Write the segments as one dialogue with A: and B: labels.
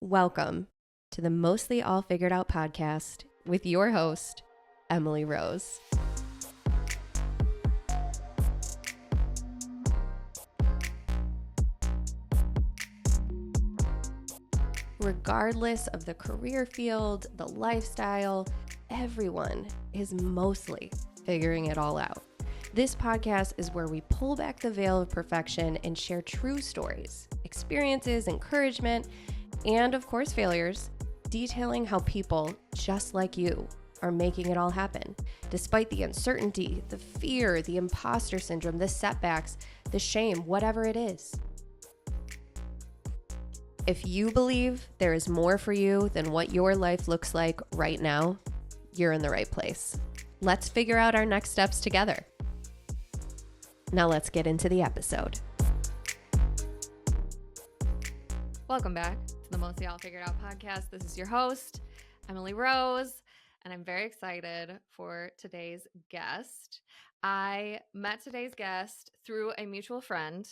A: Welcome to the Mostly All Figured Out podcast with your host, Emily Rose. Regardless of the career field, the lifestyle, everyone is mostly figuring it all out. This podcast is where we pull back the veil of perfection and share true stories, experiences, encouragement, and of course failures, detailing how people just like you are making it all happen, despite the uncertainty, the fear, the imposter syndrome, the setbacks, the shame, whatever it is. If you believe there is more for you than what your life looks like right now, you're in the right place. Let's figure out our next steps together. Now let's get into the episode. Welcome back to the Mostly All Figured Out podcast. This is your host, Emily Rose, and I'm very excited for today's guest. I met today's guest through a mutual friend.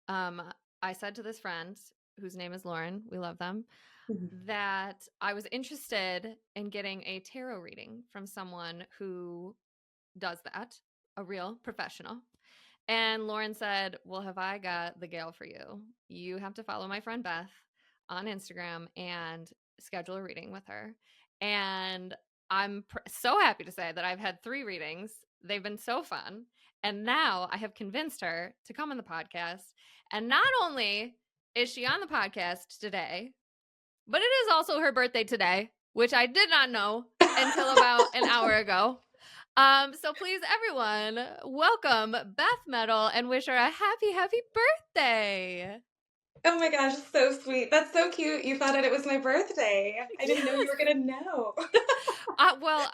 A: I said to this friend, whose name is Lauren, we love them, that I was interested in getting a tarot reading from someone who does that, a real professional. And Lauren said, well, have I got the gal for you? You have to follow my friend Beth on Instagram and schedule a reading with her. And I'm so happy to say that I've had 3 readings. They've been so fun. And now I have convinced her to come on the podcast. And not only is she on the podcast today, but it is also her birthday today, which I did not know until about an hour ago. So please, everyone, welcome Beth Metal and wish her a happy birthday.
B: Oh my gosh, so sweet. That's so cute. You found out it was my birthday. I didn't know you were going to know.
A: Well,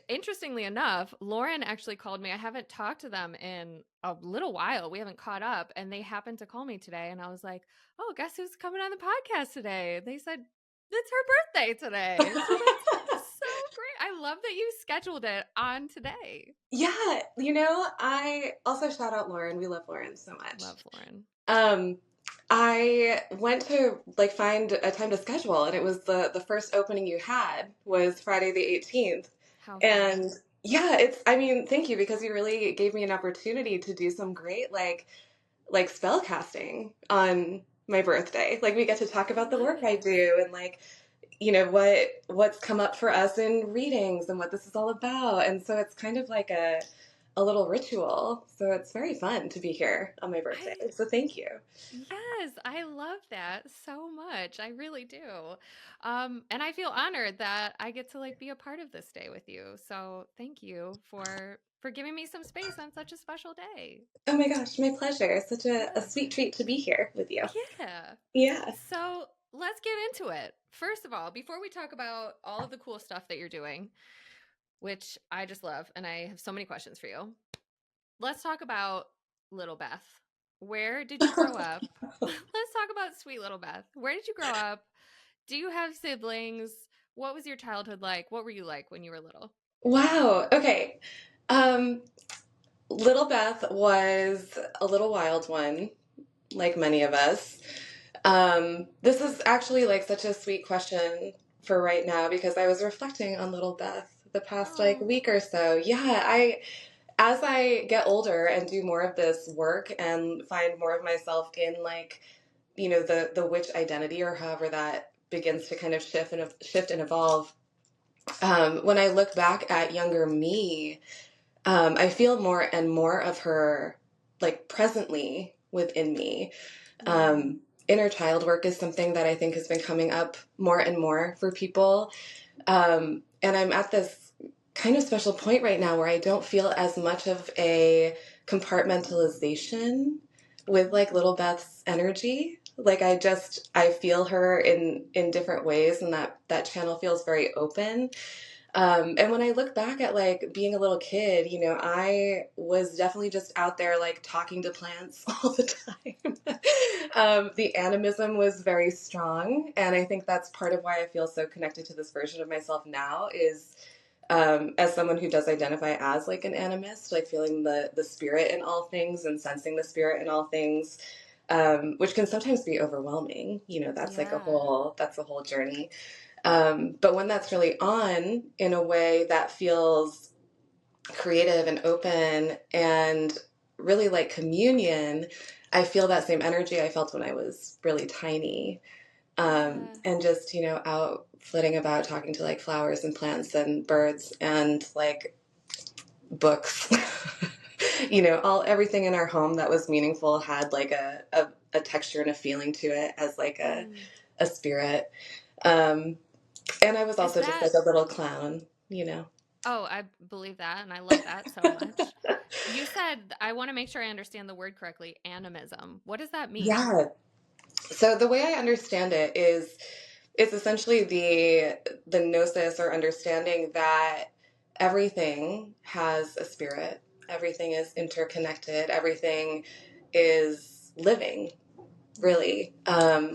A: interestingly enough, Lauren actually called me. I haven't talked to them in a little while. We haven't caught up, and they happened to call me today. And I was like, oh, guess who's coming on the podcast today? They said, it's her birthday today. So that's so great. I love that you scheduled it on today.
B: Yeah, I also shout out Lauren. We love Lauren so much.
A: Love Lauren.
B: I went to find a time to schedule, and it was the first opening you had was Friday the 18th.
A: How
B: and fun. Yeah, thank you, because you really gave me an opportunity to do some great like spell casting on my birthday. We get to talk about the work I do and what's come up for us in readings and what this is all about. And so it's kind of like a little ritual. So it's very fun to be here on my birthday. So thank you.
A: Yes, I love that so much. I really do. And I feel honored that I get to be a part of this day with you. So thank you for giving me some space on such a special day.
B: Oh my gosh, my pleasure. Such a sweet treat to be here with you.
A: Yeah. So let's get into it. First of all, before we talk about all of the cool stuff that you're doing, which I just love, and I have so many questions for you, let's talk about little Beth. Where did you grow up? Let's talk about sweet little Beth. Where did you grow up? Do you have siblings? What was your childhood like? What were you like when you were little?
B: Wow. Okay. Little Beth was a little wild one, like many of us. This is actually such a sweet question for right now, because I was reflecting on little Beth the past week or so. Yeah, as I get older and do more of this work and find more of myself in the witch identity, or however that begins to kind of shift and evolve. When I look back at younger me, I feel more and more of her presently within me. Inner child work is something that I think has been coming up more and more for people. And I'm at this kind of special point right now where I don't feel as much of a compartmentalization with little Beth's energy. I feel her in different ways, and that channel feels very open. And when I look back at being a little kid, I was definitely just out there talking to plants all the time. The animism was very strong, and I think that's part of why I feel so connected to this version of myself now is as someone who does identify as an animist, feeling the spirit in all things and sensing the spirit in all things. which can sometimes be overwhelming.
A: Yeah.
B: That's a whole journey. But when that's really on in a way that feels creative and open and really like communion, I feel that same energy I felt when I was really tiny.
A: Yeah.
B: And just, out flitting about talking to like flowers and plants and birds and like books. All everything in our home that was meaningful had like a texture and a feeling to it as like
A: Mm.
B: a spirit. Um, and I was
A: Is
B: also just
A: that
B: like a little clown.
A: Oh, I believe that, and I love that so much. You said, I want to make sure I understand the word correctly, animism. What does that mean?
B: Yeah. So the way I understand it is it's essentially the gnosis or understanding that everything has a spirit. Everything is interconnected. Everything is living,
A: Mm.
B: really.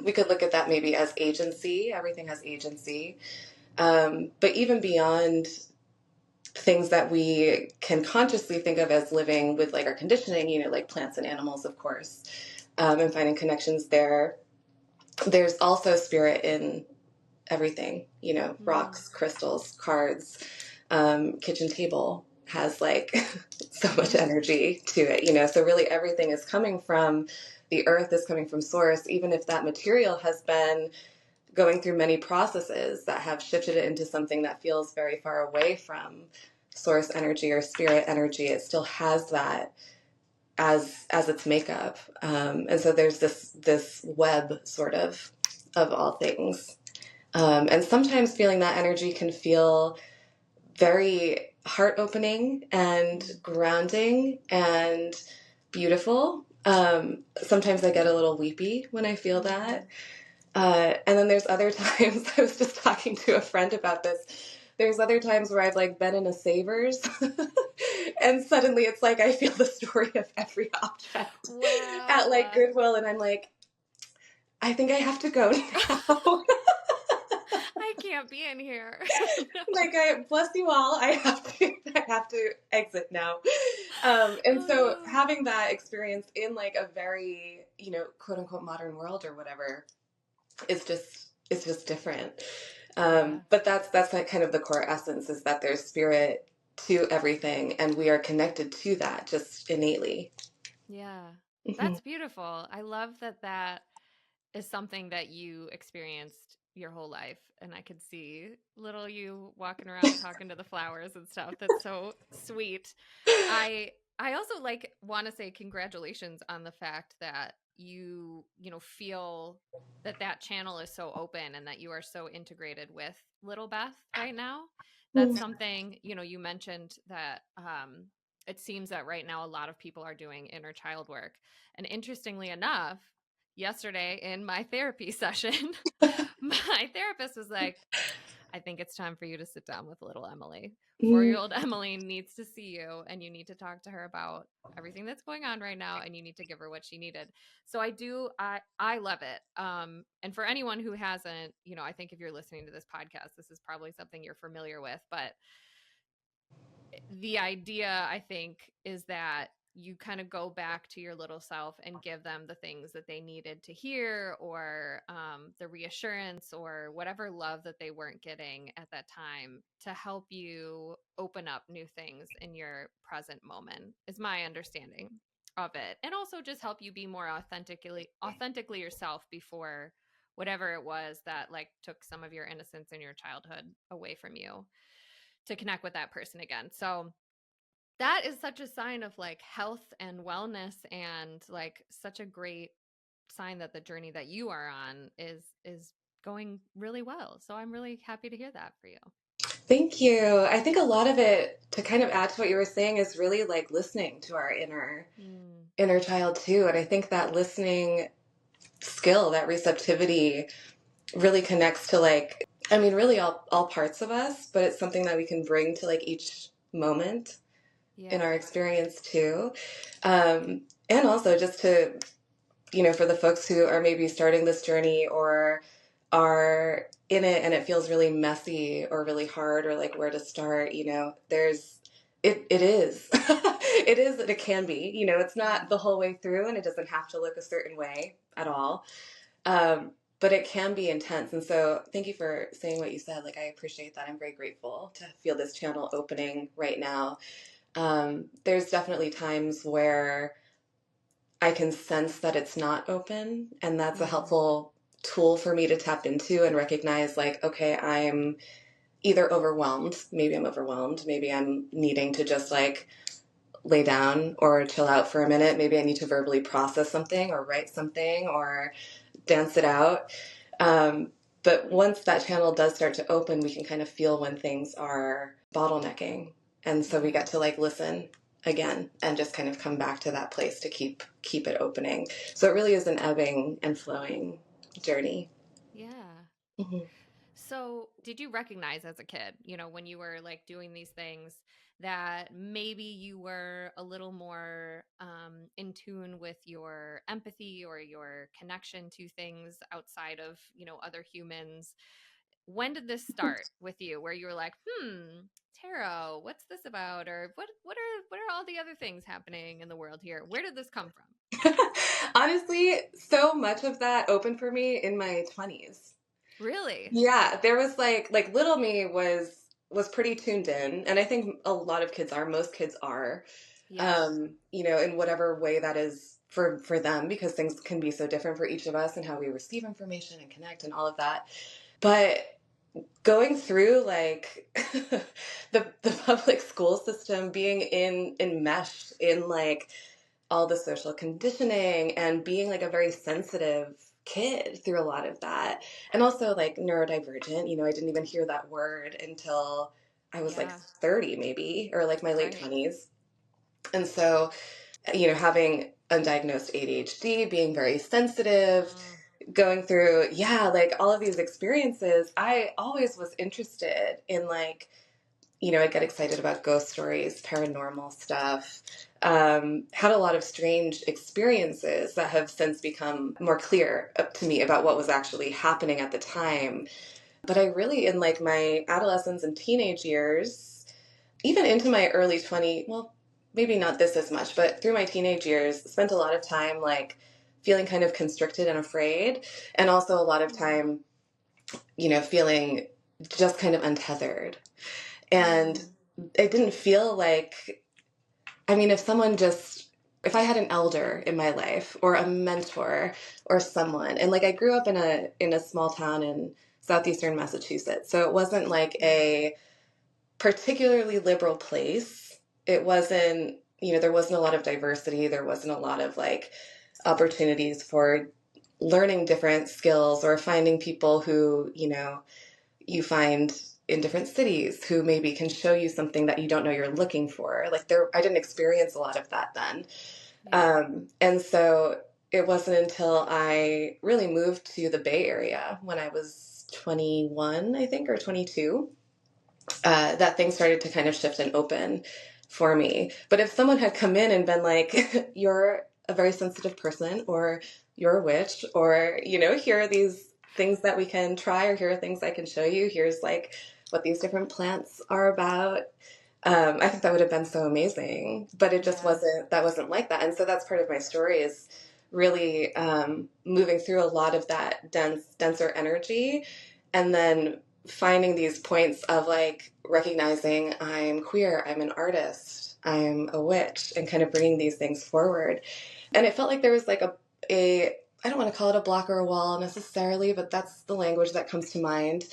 B: We could look at that maybe as agency. Everything has agency. But even beyond things that we can consciously think of as living with like our conditioning, like plants and animals, of course, and finding connections there. There's also spirit in everything,
A: Mm.
B: rocks, crystals, cards, kitchen table has like so much
A: Mm.
B: energy to it, so really everything is coming from the earth, is coming from source, even if that material has been going through many processes that have shifted it into something that feels very far away from source energy or spirit energy. It still has that as its makeup, and so there's this web sort of all things, and sometimes feeling that energy can feel very heart opening and
A: Mm.
B: grounding and beautiful. Sometimes I get a little weepy when I feel that.
A: Mm.
B: And then there's other times, I was just talking to a friend about this. There's other times where I've like been in a Savers and suddenly it's like I feel the story of every object at like
A: Wow.
B: Goodwill and I'm like, I think I have to go now.
A: I can't be in here.
B: Like
A: No.
B: I bless you all. I have to exit now. And
A: Oh
B: so
A: no.
B: having that experience in like a very, quote unquote modern world or whatever it's just different.
A: Yeah.
B: But that's like kind of the core essence is that there's spirit to everything and we are connected to that just innately.
A: Yeah.
B: Hmm.
A: That's beautiful. I love that that is something that you experienced your whole life, and I could see little you walking around talking to the flowers and stuff. That's so sweet. I also like want to say congratulations on the fact that you feel that that channel is so open and that you are so integrated with little Beth right now. That's something, you mentioned that it seems that right now a lot of people are doing inner child work. And interestingly enough, yesterday in my therapy session, my therapist was like, I think it's time for you to sit down with little Emily. 4 year old Emily needs to see you, and you need to talk to her about everything that's going on right now, and you need to give her what she needed. So I love it. And for anyone who hasn't, I think if you're listening to this podcast, this is probably something you're familiar with, but the idea, I think, is that you kind of go back to your little self and give them the things that they needed to hear, or the reassurance, or whatever love that they weren't getting at that time, to help you open up new things in your present moment, is my understanding of it. And also just help you be more authentically yourself before whatever it was that like took some of your innocence in your childhood away from you, to connect with that person again. So that is such a sign of like health and wellness, and like such a great sign that the journey that you are on is going really well. So I'm really happy to hear that for you.
B: Thank you. I think a lot of it, to kind of add to what you were saying, is really like listening to our
A: Mm.
B: inner child too. And I think that listening skill, that receptivity really connects to like, I mean, really all parts of us, but it's something that we can bring to like each moment in our
A: Yeah.
B: experience too. And also just to, for the folks who are maybe starting this journey or are in it and it feels really messy or really hard or like where to start, there's It is. It is, and it can be. It's not
A: Yeah.
B: the whole way through, and it doesn't have to look a certain way at all. Um, but it can be intense. And so thank you for saying what you said. Like, I appreciate that. I'm very grateful to feel this channel opening right now. There's definitely times where I can sense that it's not open, and that's a
A: Mm.
B: helpful tool for me to tap into and recognize, like, okay, I'm either overwhelmed. Maybe I'm overwhelmed. Maybe I'm needing to just like lay down or chill out for a minute. Maybe I need to verbally process something or write something or dance it out. Um, but once that channel does start to open, we can kind of feel when things are bottlenecking. And so we
A: Yeah.
B: get to like listen again and just kind of come back to that place to keep it opening. So it really is an ebbing and flowing journey.
A: Yeah.
B: Hmm.
A: So, did you recognize as a kid, when you were like doing these things, that maybe you were a little more in tune with your empathy or your connection to things outside of, other humans? When did this start with you, where you were like, tarot, what's this about? Or what are all the other things happening in the world here? Where did this come from?
B: Honestly, so much of that opened for me in my 20s.
A: Really?
B: Yeah, there was like little me was pretty tuned in, and I think a lot of kids are, most kids are,
A: Yeah.
B: in whatever way that is for them, because things can be so different for each of us and how we receive information and connect and all of that. But going through like the public school system, being enmeshed in like all the social conditioning and being like a very sensitive kid through a lot of that, and also like neurodivergent, I didn't even hear that word until I was like
A: Yeah.
B: 30 maybe, or like my late
A: Right.
B: 20s. And so, having undiagnosed ADHD, being very sensitive,
A: Mm,
B: going through, yeah, like all of these experiences, I always was interested in like, I get excited about ghost stories, paranormal stuff. Had a lot of strange experiences that have since become more clear to me about what was actually happening at the time. But I really, in like my adolescence and teenage years, even into my early 20s, well, maybe not this as much, but through my teenage years, spent a lot of time like feeling kind of constricted and afraid, and also a lot of
A: mm,
B: time, feeling just kind of untethered. And
A: mm,
B: it didn't feel like, I mean, if I had an elder in my life or a mentor or someone, and like I grew up in a small town in southeastern Massachusetts, so it wasn't like
A: mm.
B: a particularly liberal place. It wasn't, there wasn't a lot of diversity. There wasn't a lot of like opportunities for learning different skills or finding people who, you find in different cities who maybe can show you something that you don't know you're looking for. Like I didn't experience a lot of that then.
A: Yeah.
B: And so it wasn't until I really moved to the Bay Area when I was 21, I think, or 22, that things started to kind of shift and open for me. But if someone had come in and been like, you're a very sensitive person, or you're a witch, or, here are these things that we can try, or here are things I can show you, here's like what these different plants are about. I think that would have been so amazing, but it just
A: Yeah.
B: wasn't like that. And so that's part of my story, is really moving through a lot of that denser energy, and then finding these points of like recognizing I'm queer, I'm an artist, I'm a witch, and kind of bringing these things forward. And it felt like there was like a I don't want to call it a block or a wall necessarily, but that's the language that comes to mind.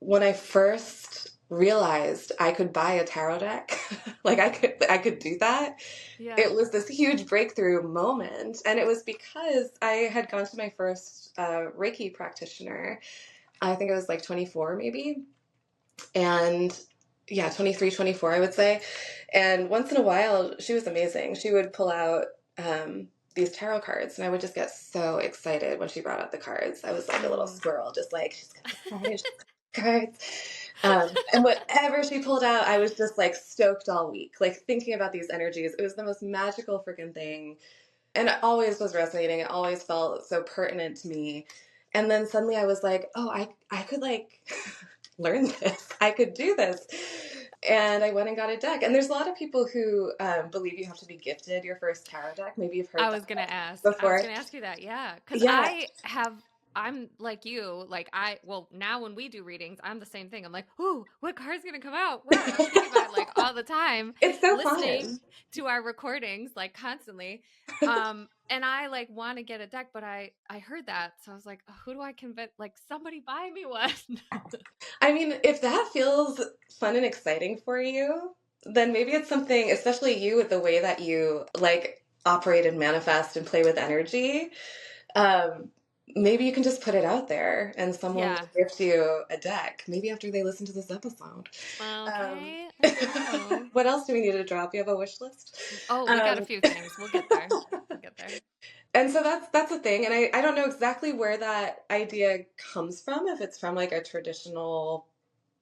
B: When I first realized I could buy a tarot deck, like I could do that,
A: Yeah.
B: it was this huge breakthrough moment. And it was because I had gone to my first Reiki practitioner. I think I was like 24 maybe. And yeah, 23, 24, I would say. And once in a while, she was amazing. She would pull out these tarot cards, and I would just get so excited when she brought out the cards. I was like a little
A: Mm.
B: squirrel, just like, she's got the cards, she's got the cards. And whatever she pulled out, I was just like stoked all week, like thinking about these energies. It was the most magical freaking thing. And it always was resonating. It always felt so pertinent to me. And then suddenly I was like, oh, I could like learn this. I could do this. and I went and got a deck. And there's a lot of people who believe you have to be gifted your first tarot deck. Maybe you've heard
A: I
B: that
A: was gonna ask. I was
B: before.
A: gonna ask you that. Yeah, because
B: Yeah.
A: I'm like you. Like well, now when we do readings, I'm the same thing. I'm like, ooh, what card's gonna come out? Whoa, I'm thinking about it like all the time,
B: It's so
A: listening
B: fun.
A: to our recordings like constantly. And I like want to get a deck, but I heard that, so I was like, who do I convince? Like somebody buy me one.
B: I mean, if that feels fun and exciting for you, then maybe it's something, especially you with the way that you like operate and manifest and play with energy. Um, Maybe you can just put it out there and someone
A: Yeah.
B: will gift you a deck, maybe after they listen to this episode. Um,
A: Okay, I will.
B: what else do we need to drop? You have a wish list?
A: Oh, we got a
B: Um,
A: few things. We'll get there. We'll get there.
B: and so that's the thing. And I don't know exactly where that idea comes from, if it's from like a traditional,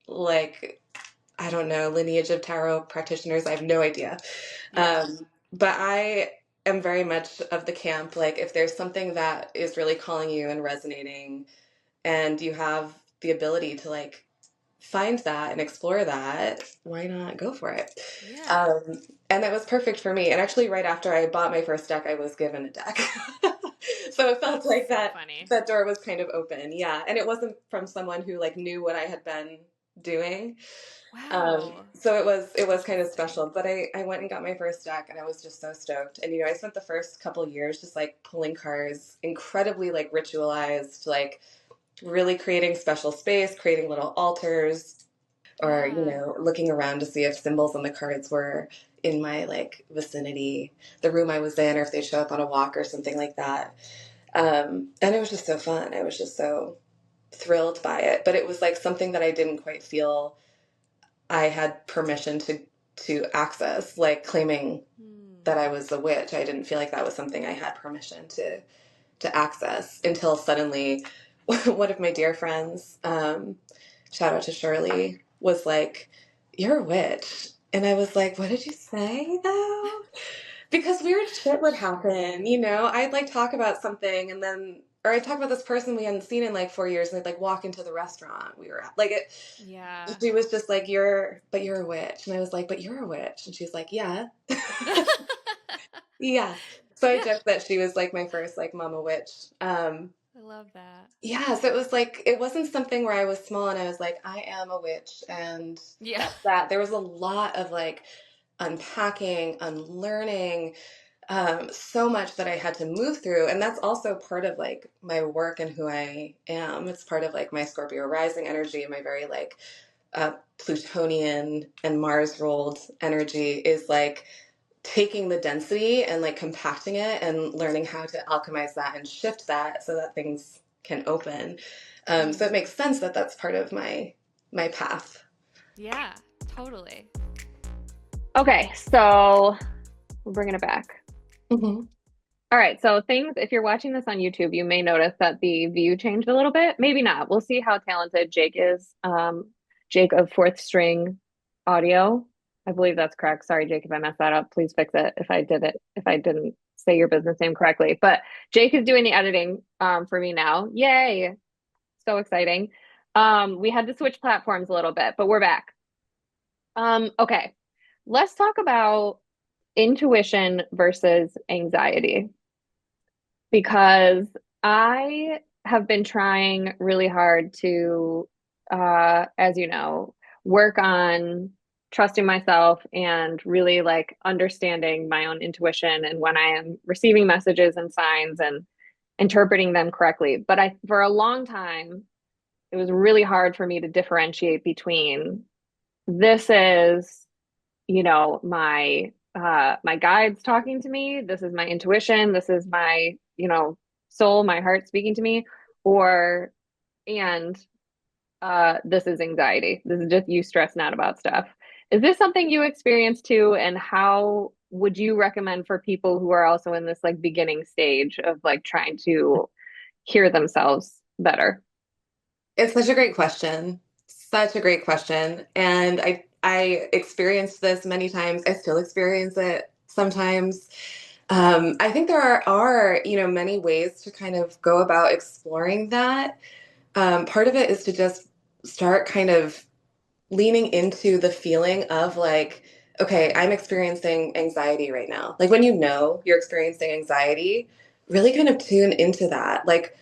B: like, I don't know, lineage of tarot practitioners. I have no idea.
A: Yeah.
B: But I am very much of the camp, like, if there's something that is really calling you and resonating, and you have the ability to, like, find that and explore that, why not go for it?
A: Yeah.
B: Um, and that was perfect for me. And actually, right after I bought my first deck, I was given a deck. So it felt
A: That's
B: like
A: so
B: that
A: funny.
B: that door was kind of open. Yeah. And it wasn't from someone who like knew what I had been doing.
A: Wow.
B: So it was kind of special, but I went and got my first deck and I was just so stoked. And I spent the first couple years just like pulling cards, incredibly like ritualized, like really creating special space, creating little altars, or
A: Yeah.
B: looking around to see if symbols on the cards were in my like vicinity, the room I was in, or if they show up on a walk or something like that. And it was just so fun. I was just so thrilled by it, but it was like something that I didn't quite feel I had permission to access, like claiming
A: Hmm.
B: that I was a witch. I didn't feel like that was something I had permission to access until suddenly one of my dear friends, shout out to Shirley, was like, "You're a witch." And I was like, "What did you say though?" Because weird shit would happen,
A: Shirley.
B: I'd like talk about something and then, or I'd talk about this person we hadn't seen in like 4 years, and I'd like walk into the restaurant we were at. Like it,
A: Yeah.
B: she was just like, but you're a witch. And I was like, but you're a witch. And she's like, yeah. Yeah. So I
A: Yeah.
B: joked that she was like my first like mama witch.
A: I love that.
B: Yeah, so it was like, it wasn't something where I was small and I was like, I am a witch and
A: Yeah.
B: that's that. There was a lot of like unpacking, unlearning, so much that I had to move through. And that's also part of like my work and who I am. It's part of like my Scorpio rising energy and my very like Plutonian and Mars ruled energy is like taking the density and like compacting it and learning how to alchemize that and shift that so that things can open. So it
A: Hmm.
B: makes sense that that's part of my path.
A: Yeah. Totally.
C: Okay, so we're bringing it back.
B: Mm-hmm.
C: All right, so things, if you're watching this on YouTube, you may notice that the view changed a little bit. Maybe not. We'll see how talented Jake is. Jake of Fourth String Audio. I believe that's correct. Sorry, Jake, if I messed that up. Please fix it if I didn't say your business name correctly. But Jake is doing the editing for me now. Yay. So exciting. We had to switch platforms a little bit, but we're back. Okay. Let's talk about intuition versus anxiety because I have been trying really hard to, as you know, work on trusting myself and really like understanding my own intuition and when I am receiving messages and signs and interpreting them correctly. But for a long time, it was really hard for me to differentiate between this is my guides talking to me, this is my intuition, this is my soul, my heart speaking to me, or and this is anxiety, this is just you stressing out about stuff. Is this something you experience too, and how would you recommend for people who are also in this like beginning stage of like trying to hear themselves better?
B: It's such a great question. Such a great question. And I experienced this many times. I still experience it sometimes. I think there are many ways to kind of go about exploring that. Part of it is to just start kind of leaning into the feeling of like, okay, I'm experiencing anxiety right now. Like when you know you're experiencing anxiety, really kind of tune into that. Like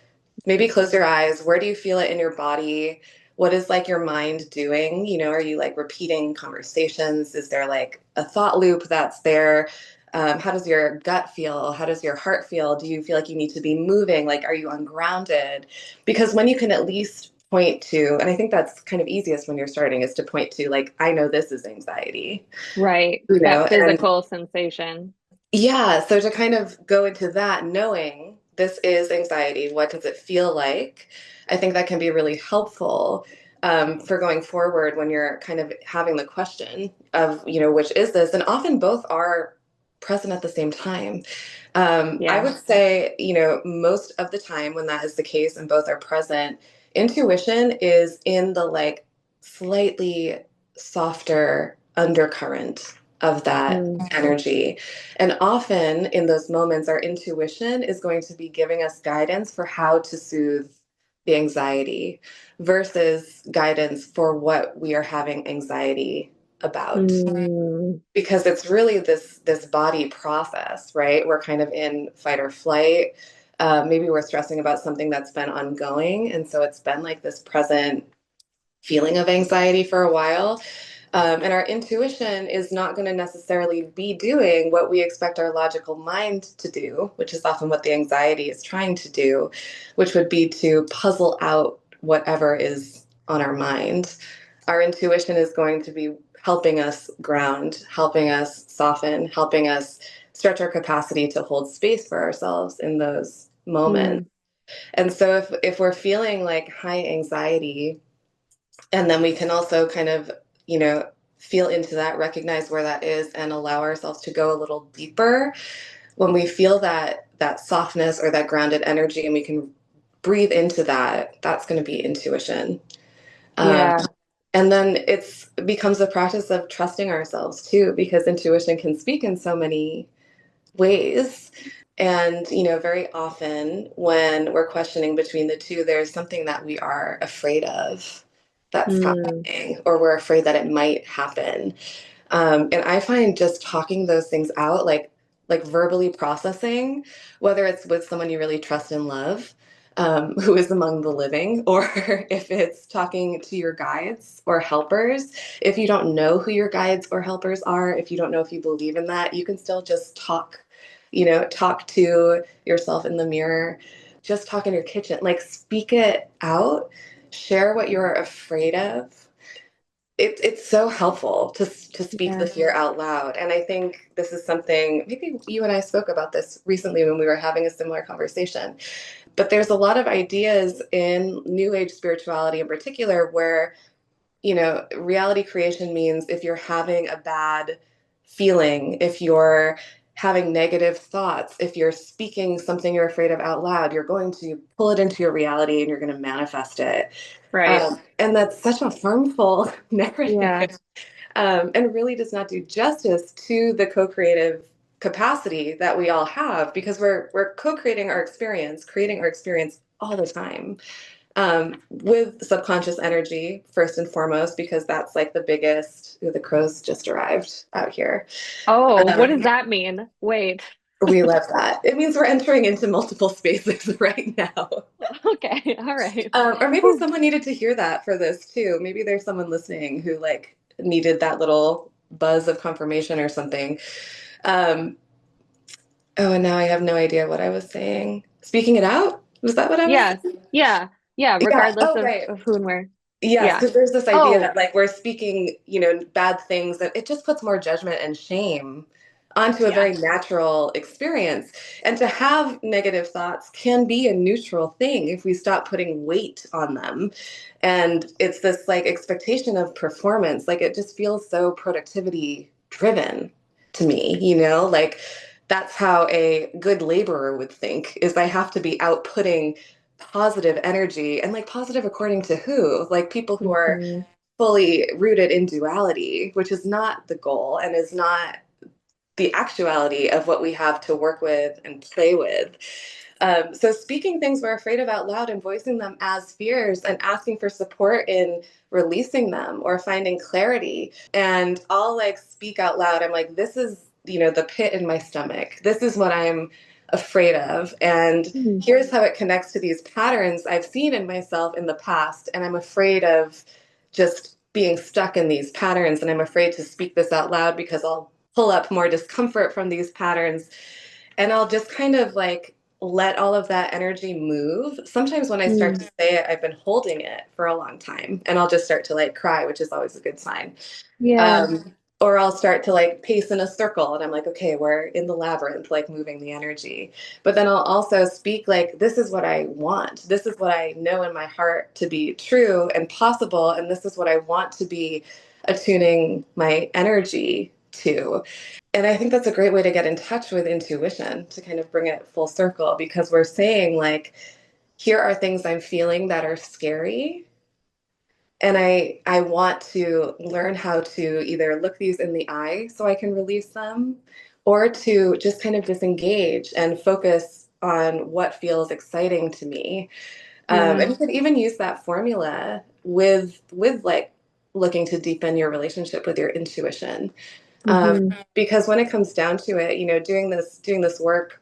B: maybe close your eyes. Where do you feel it in your body? What is like your mind doing? You know, are you like repeating conversations? Is there like a thought loop that's there? How does your gut feel? How does your heart feel? Do you feel like you need to be moving? Like, are you ungrounded? Because when you can at least point to, and I think that's kind of easiest when you're starting, is to point to, like, I know this is anxiety,
C: Right.
B: you know,
C: That
B: and
C: physical sensation.
B: yeah, so to kind of go into that, knowing this is anxiety, what does it feel like? I think that can be really helpful for going forward when you're kind of having the question of, you know, which is this? And often both are present at the same time. I
C: Yeah.
B: would say, you know, most of the time when that is the case and both are present, intuition is in the like slightly softer undercurrent of that
C: Mm,
B: energy. And often in those moments, our intuition is going to be giving us guidance for how to soothe the anxiety versus guidance for what we are having anxiety about,
C: mm,
B: because it's really this body process, right? We're kind of in fight or flight. Maybe we're stressing about something that's been ongoing, and so it's been like this present feeling of anxiety for a while. And our intuition is not going to necessarily be doing what we expect our logical mind to do, which is often what the anxiety is trying to do, which would be to puzzle out whatever is on our mind. Our intuition is going to be helping us ground, helping us soften, helping us stretch our capacity to hold space for ourselves in those moments.
C: mm.
B: And so if we're feeling like high anxiety, and then we can also kind of, you know, feel into that, recognize where that is, and allow ourselves to go a little deeper. When we feel that softness or that grounded energy, and we can breathe into that, that's going to be intuition. Um,
C: Yeah.
B: and then it becomes a practice of trusting ourselves too, because intuition can speak in so many ways. And, you know, very often when we're questioning between the two, there's something that we are afraid of that's
C: Mm,
B: happening, or we're afraid that it might happen. And I find just talking those things out, like verbally processing, whether it's with someone you really trust and love, who is among the living, or if it's talking to your guides or helpers. If you don't know who your guides or helpers are, if you don't know if you believe in that, you can still just talk, you know, talk to yourself in the mirror, just talk in your kitchen, like speak it out, share what you're afraid of. It's so helpful to speak the
C: yeah.
B: fear out loud. And I think this is something, maybe you and I spoke about this recently when we were having a similar conversation. But there's a lot of ideas in New Age spirituality in particular where, you know, reality creation means if you're having a bad feeling, if you're having negative thoughts, if you're speaking something you're afraid of out loud, you're going to pull it into your reality and you're going to manifest it.
C: Right.
B: And that's such a harmful
C: Yeah.
B: narrative, and really does not do justice to the co-creative capacity that we all have, because we're co-creating our experience, creating our experience all the time, with subconscious energy first and foremost, because that's like the biggest. Ooh, the crows just arrived out here.
C: Oh, what does
B: Um,
C: that mean? Wait.
B: we love that. It means we're entering into multiple spaces right now.
C: Okay. All right.
B: Or maybe someone needed to hear that for this too. Maybe there's someone listening who like needed that little buzz of confirmation or something. Um, oh, and now I have no idea what I was saying. Speaking it out? Was that what I was
C: Yes.
B: saying?
C: Yeah. Yeah.
B: Yeah.
C: Regardless
B: Oh, right.
C: of who and where.
B: Yes,
C: Yeah.
B: because there's this idea
C: Oh,
B: that like we're speaking, you know, bad things, that it just puts more judgment and shame onto a
C: yeah.
B: very natural experience. And to have negative thoughts can be a neutral thing if we stop putting weight on them. And it's this like expectation of performance, like it just feels so productivity driven to me, you know, like that's how a good laborer would think, is I have to be outputting positive energy, and like positive according to who? Like people who are
C: Hmm.
B: fully rooted in duality, which is not the goal and is not the actuality of what we have to work with and play with. So speaking things we're afraid of out loud and voicing them as fears and asking for support in releasing them or finding clarity. And I'll like speak out loud. I'm like, this is, the pit in my stomach. This is what I'm afraid of. And
C: Mm.
B: here's how it connects to these patterns I've seen in myself in the past. And I'm afraid of just being stuck in these patterns. And I'm afraid to speak this out loud because I'll pull up more discomfort from these patterns. And I'll just kind of like let all of that energy move. Sometimes when I start to
C: Mm.
B: say it, I've been holding it for a long time and I'll just start to like cry, which is always a good sign.
C: Yeah.
B: Or I'll start to like pace in a circle and I'm like, okay, we're in the labyrinth, like moving the energy. But then I'll also speak like, this is what I want. This is what I know in my heart to be true and possible. And this is what I want to be attuning my energy to. And I think that's a great way to get in touch with intuition, to kind of bring it full circle, because we're saying, like, here are things I'm feeling that are scary. And I want to learn how to either look these in the eye so I can release them, or to just kind of disengage and focus on what feels exciting to me.
C: Yeah.
B: And you could even use that formula with like looking to deepen your relationship with your intuition.
C: Hmm.
B: Because when it comes down to it, doing this work,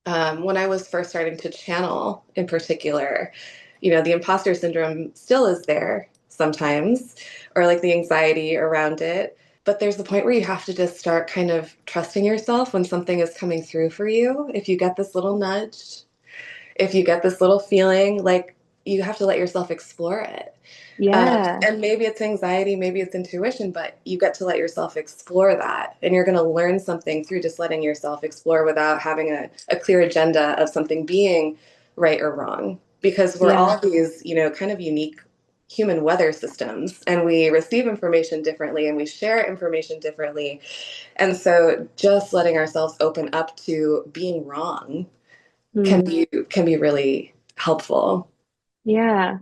B: when I was first starting to channel in particular, the imposter syndrome still is there sometimes, or like the anxiety around it. But there's the point where you have to just start kind of trusting yourself when something is coming through for you. If you get this little nudge, if you get this little feeling, like you have to let yourself explore it.
C: Yeah.
B: And maybe it's anxiety, maybe it's intuition, but you get to let yourself explore that. And you're going to learn something through just letting yourself explore without having a clear agenda of something being right or wrong. Because we're
C: Yeah.
B: all these, kind of unique human weather systems, and we receive information differently and we share information differently. And so just letting ourselves open up to being wrong can
C: Mm.
B: be really helpful.
C: Yeah.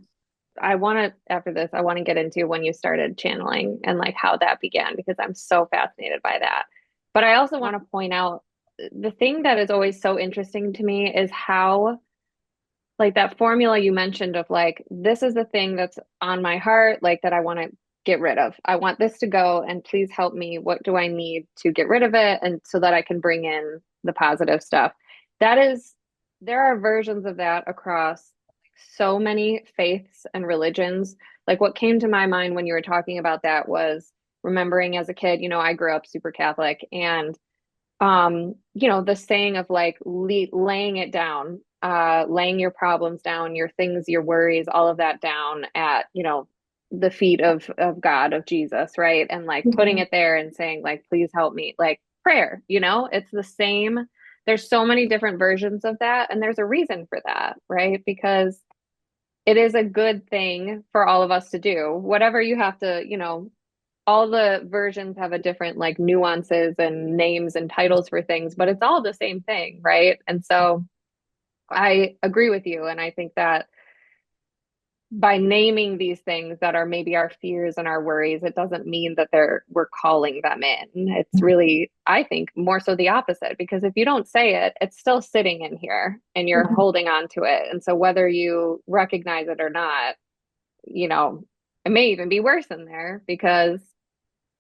C: I want to, after this, I want to get into when you started channeling and like how that began because I'm so fascinated by that. But I also want to point out the thing that is always so interesting to me is how, like, that formula you mentioned of like, this is the thing that's on my heart, like, that I want to get rid of. I want this to go, and please help me. What do I need to get rid of it? And so that I can bring in the positive stuff. That is, there are versions of that across so many faiths and religions. Like, what came to my mind when you were talking about that was remembering as a kid, I grew up super Catholic, and the saying of like laying it down, laying your problems down, your things, your worries, all of that down at, the feet of God, of Jesus, right? And like putting
B: Mhm.
C: it there and saying, like, please help me, like prayer, it's the same. There's so many different versions of that, and there's a reason for that, right? Because it is a good thing for all of us to do. Whatever you have to, all the versions have a different like nuances and names and titles for things, but it's all the same thing, right? And so I agree with you. And I think that by naming these things that are maybe our fears and our worries, it doesn't mean that we're calling them in. It's really, I think, more so the opposite, because if you don't say it, it's still sitting in here and you're holding on to it. And so whether you recognize it or not, it may even be worse in there because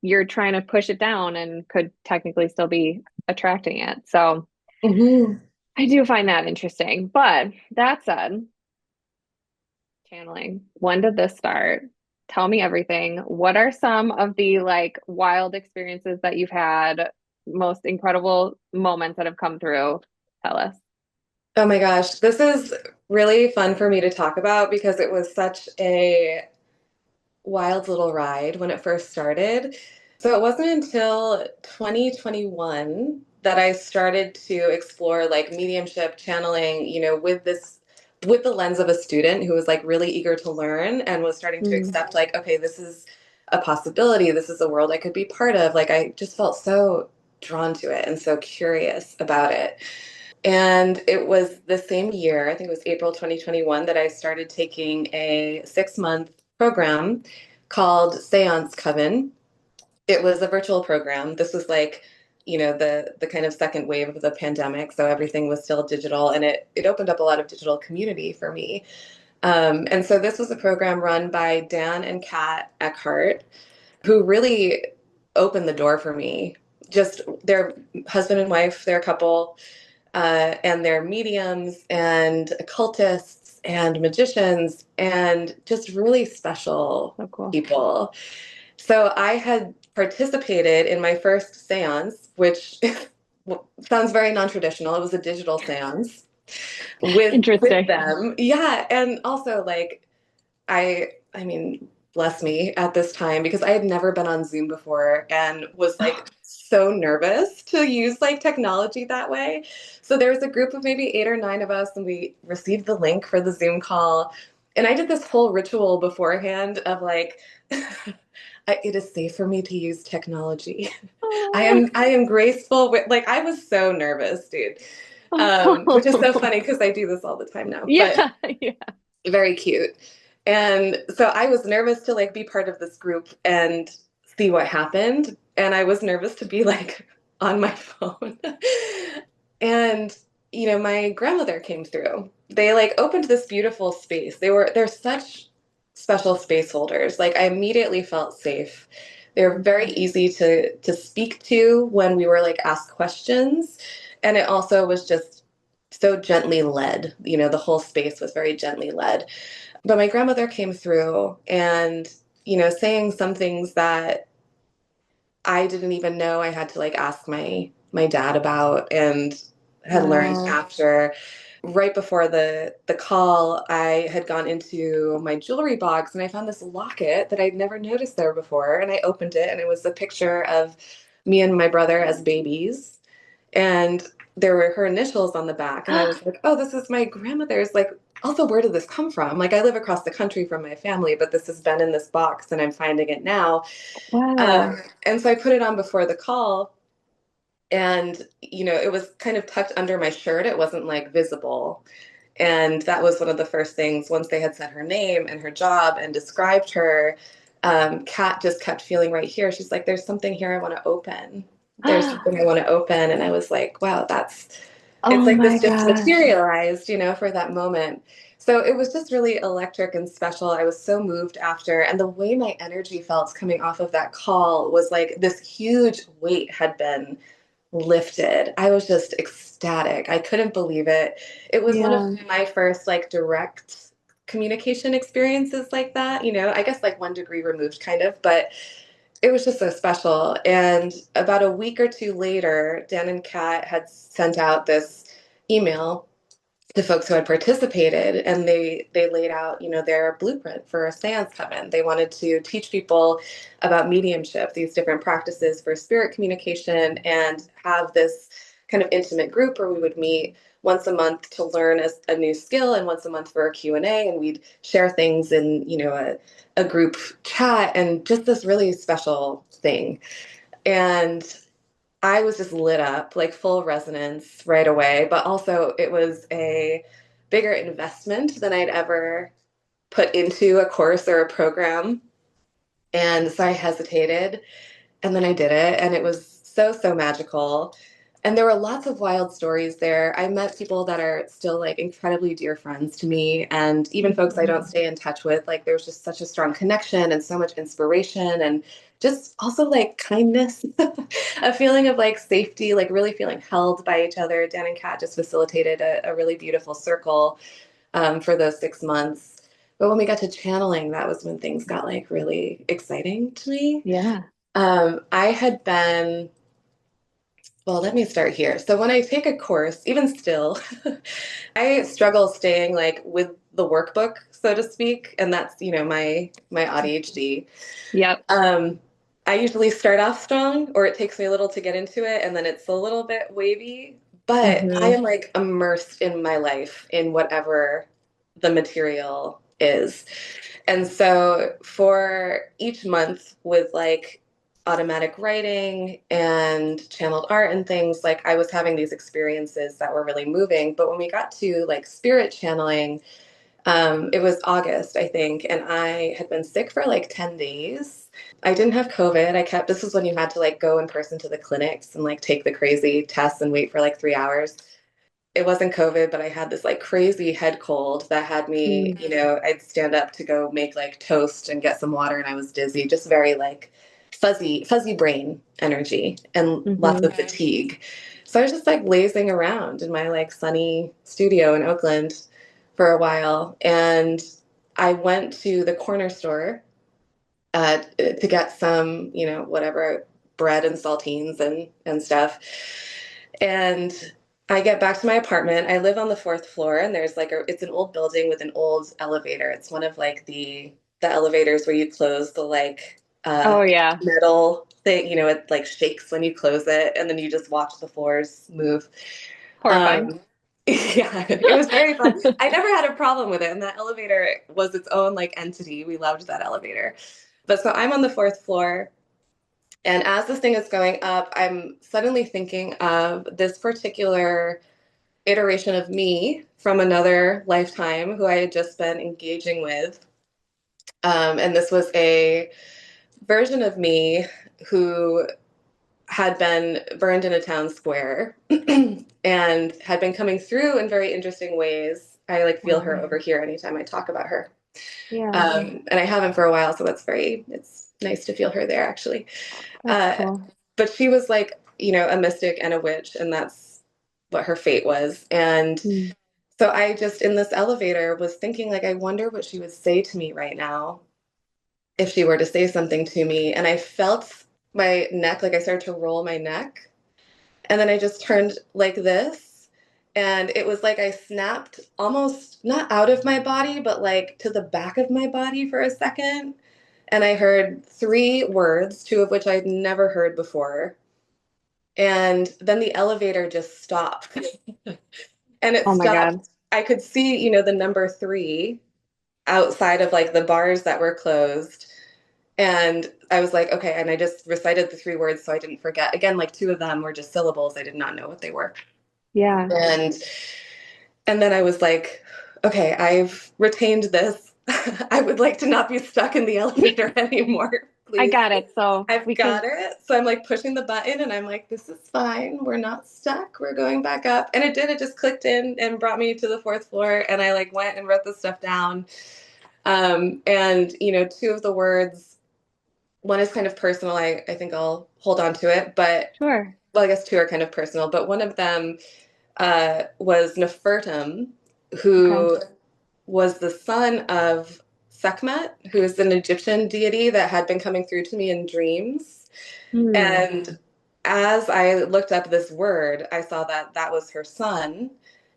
C: you're trying to push it down and could technically still be attracting it. So
B: Mhm.
C: I do find that interesting. But that said, channeling, when did this start? Tell me everything. What are some of the like wild experiences that you've had, most incredible moments that have come through? Tell us.
B: Oh my gosh, this is really fun for me to talk about because it was such a wild little ride when it first started. So it wasn't until 2021 that I started to explore like mediumship channeling, with the lens of a student who was like really eager to learn and was starting to
C: Mm.
B: accept like, okay, this is a possibility. This is a world I could be part of. Like I just felt so drawn to it and so curious about it. And it was the same year, I think it was April 2021, that I started taking a 6-month program called Seance Coven. It was a virtual program. This was like the kind of second wave of the pandemic. So everything was still digital, and it opened up a lot of digital community for me. And so this was a program run by Dan and Kat Eckhart, who really opened the door for me. Just their husband and wife, they're a couple, and they're mediums and occultists and magicians and just really special
C: So cool.
B: people. So I had participated in my first seance, which sounds very non-traditional. It was a digital seance with
C: Interesting.
B: them. Yeah, and also like I mean, bless me at this time because I had never been on Zoom before and was like so nervous to use like technology that way. So there was a group of maybe 8 or 9 of us, and we received the link for the Zoom call. And I did this whole ritual beforehand of like, it is safe for me to use technology.
C: Oh,
B: I am graceful with like I was so nervous, dude. Which is so
C: oh.
B: funny because I do this all the time now. But
C: Yeah, yeah.
B: very cute. And so I was nervous to like be part of this group and see what happened. And I was nervous to be like on my phone. And my grandmother came through. They like opened this beautiful space. They're such special space holders. Like I immediately felt safe. They're very easy to speak to when we were like asked questions. And it also was just so gently led. The whole space was very gently led. But my grandmother came through and, saying some things that I didn't even know I had to like ask my dad about and had learned
C: Wow.
B: after. Right before the call, I had gone into my jewelry box and I found this locket that I'd never noticed there before. And I opened it and it was a picture of me and my brother as babies. And there were her initials on the back. And I was like, oh, this is my grandmother's. Like, also, where did this come from? Like, I live across the country from my family, but this has been in this box and I'm finding it now.
C: Wow.
B: And so I put it on before the call. And, it was kind of tucked under my shirt. It wasn't like visible. And that was one of the first things once they had said her name and her job and described her. Kat just kept feeling right here. She's like, there's something here I want to open. There's something I want to open. And I was like, wow, it's
C: Oh
B: like
C: my
B: this just
C: gosh.
B: materialized, for that moment. So it was just really electric and special. I was so moved after. And the way my energy felt coming off of that call was like this huge weight had been lifted. I was just ecstatic. I couldn't believe it. It was one of
C: Yeah.
B: my first like direct communication experiences like that, I guess like 1 degree removed kind of, but it was just so special. And about a week or two later, Dan and Kat had sent out this email to folks who had participated, and they laid out their blueprint for a seance heaven. They wanted to teach people about mediumship, these different practices for spirit communication, and have this kind of intimate group where we would meet once a month to learn a new skill, and once a month for a Q&A, and we'd share things in a group chat, and just this really special thing. And I was just lit up, like full resonance right away. But also, it was a bigger investment than I'd ever put into a course or a program. And so I hesitated, and then I did it, and it was so, so magical. And there were lots of wild stories there. I met people that are still like incredibly dear friends to me, and even folks I don't stay in touch with. Like, there was just such a strong connection and so much inspiration, and just also like kindness, a feeling of like safety, like really feeling held by each other. Dan and Kat just facilitated a really beautiful circle for those 6 months. But when we got to channeling, that was when things got like really exciting to me.
C: Yeah.
B: I had been, well, let me start here. So when I take a course, even still, I struggle staying like with the workbook, so to speak, and that's, my ADHD.
C: Yep.
B: Um, I usually start off strong, or it takes me a little to get into it, and then it's a little bit wavy, but I
C: Hmm.
B: am like immersed in my life in whatever the material is. And so for each month with like automatic writing and channeled art and things, like I was having these experiences that were really moving. But when we got to like spirit channeling, It was August, I think, and I had been sick for like 10 days. I didn't have COVID. This was when you had to like go in person to the clinics and like take the crazy tests and wait for like 3 hours. It wasn't COVID, but I had this like crazy head cold that had me,
C: Mm,
B: I'd stand up to go make like toast and get some water and I was dizzy, just very like fuzzy brain energy and lots
C: hmm.
B: of fatigue. So I was just like lazing around in my like sunny studio in Oakland for a while. And I went to the corner store to get some, whatever bread and saltines and stuff. And I get back to my apartment. I live on the fourth floor, and there's like it's an old building with an old elevator. It's one of like the elevators where you close the like
C: Oh yeah.
B: metal thing. It like shakes when you close it, and then you just watch the floors move.
C: Horrifying.
B: Yeah, it was very fun. I never had a problem with it, and that elevator was its own like entity. We loved that elevator. But so I'm on the fourth floor, and as this thing is going up, I'm suddenly thinking of this particular iteration of me from another lifetime who I had just been engaging with. And this was a version of me who had been burned in a town square and had been coming through in very interesting ways. I like feel her
C: Wow.
B: over here anytime I talk about her.
C: Yeah,
B: And I haven't for a while, so it's nice to feel her there actually.
C: that's
B: Uh,
C: cool.
B: but she was like, a mystic and a witch, and that's what her fate was. And
C: Mm.
B: so I just in this elevator was thinking, like, I wonder what she would say to me right now if she were to say something to me. And I felt my neck, like I started to roll my neck. And then I just turned like this. And it was like I snapped almost not out of my body, but like to the back of my body for a second. And I heard three words, two of which I'd never heard before. And then the elevator just stopped. And it
C: Oh my God.
B: stopped. I could see, the number three outside of like the bars that were closed. And I was like, okay. And I just recited the three words so I didn't forget. Again, like two of them were just syllables. I did not know what they were.
C: Yeah,
B: And then I was like, okay, I've retained this. I would like to not be stuck in the elevator anymore,
C: I
B: please.
C: got it. So
B: I've
C: we can,
B: got it. So I'm like pushing the button and I'm like, this is fine. We're not stuck. We're going back up. And it did. It just clicked in and brought me to the fourth floor. And I like went and wrote this stuff down. And, two of the words, one is kind of personal. I think I'll hold on to it. But,
C: sure.
B: well, I guess two are kind of personal. But one of them was Nefertum,
C: Okay.
B: who was the son of Sekhmet, who is an Egyptian deity that had been coming through to me in dreams.
C: Hmm.
B: And as I looked up this word, I saw that that was her son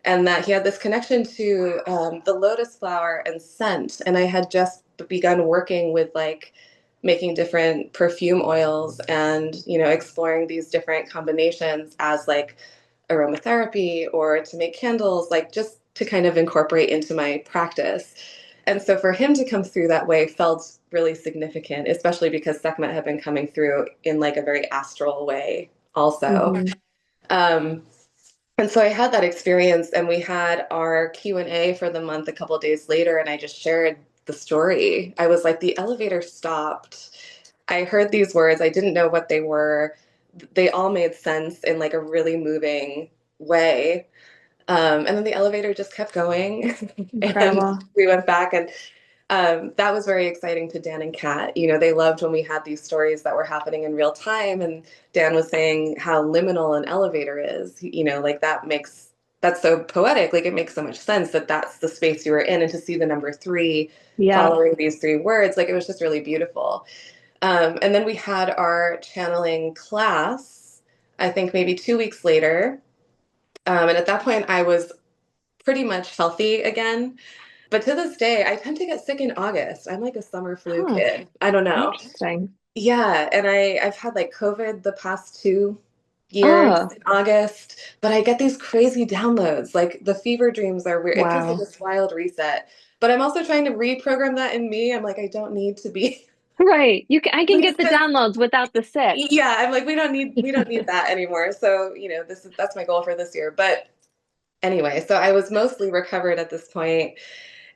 B: and that he had this connection to the lotus flower and scent. And I had just begun working with like making different perfume oils and, exploring these different combinations as like aromatherapy or to make candles, like just to kind of incorporate into my practice. And so for him to come through that way felt really significant, especially because Sekhmet had been coming through in like a very astral way also.
C: Hmm.
B: Um, and so I had that experience and we had our Q&A for the month a couple of days later and I just shared the story. I was like, the elevator stopped. I heard these words. I didn't know what they were. They all made sense in like a really moving way. And then the elevator just kept going and
C: Incredible.
B: we went back and that was very exciting to Dan and Kat. They loved when we had these stories that were happening in real time. And Dan was saying how liminal an elevator is. Like that's so poetic. Like it makes so much sense that that's the space you were in. And to see the number three
C: Yep.
B: following these three words, like it was just really beautiful. And then we had our channeling class, I think maybe 2 weeks later. And at that point, I was pretty much healthy again. But to this day, I tend to get sick in August. I'm like a summer flu
C: Huh.
B: kid. I don't know.
C: Interesting.
B: Yeah, and I've had like COVID the past 2 years
C: Oh,
B: in August, but I get these crazy downloads. Like the fever dreams are weird. It feels like
C: wow.
B: this wild reset. But I'm also trying to reprogram that in me. I'm like, I don't need to be.
C: Right. I can
B: Please,
C: get the
B: because
C: downloads without the sick.
B: yeah, I'm like, we don't need that anymore. So, that's my goal for this year. But anyway, so I was mostly recovered at this point.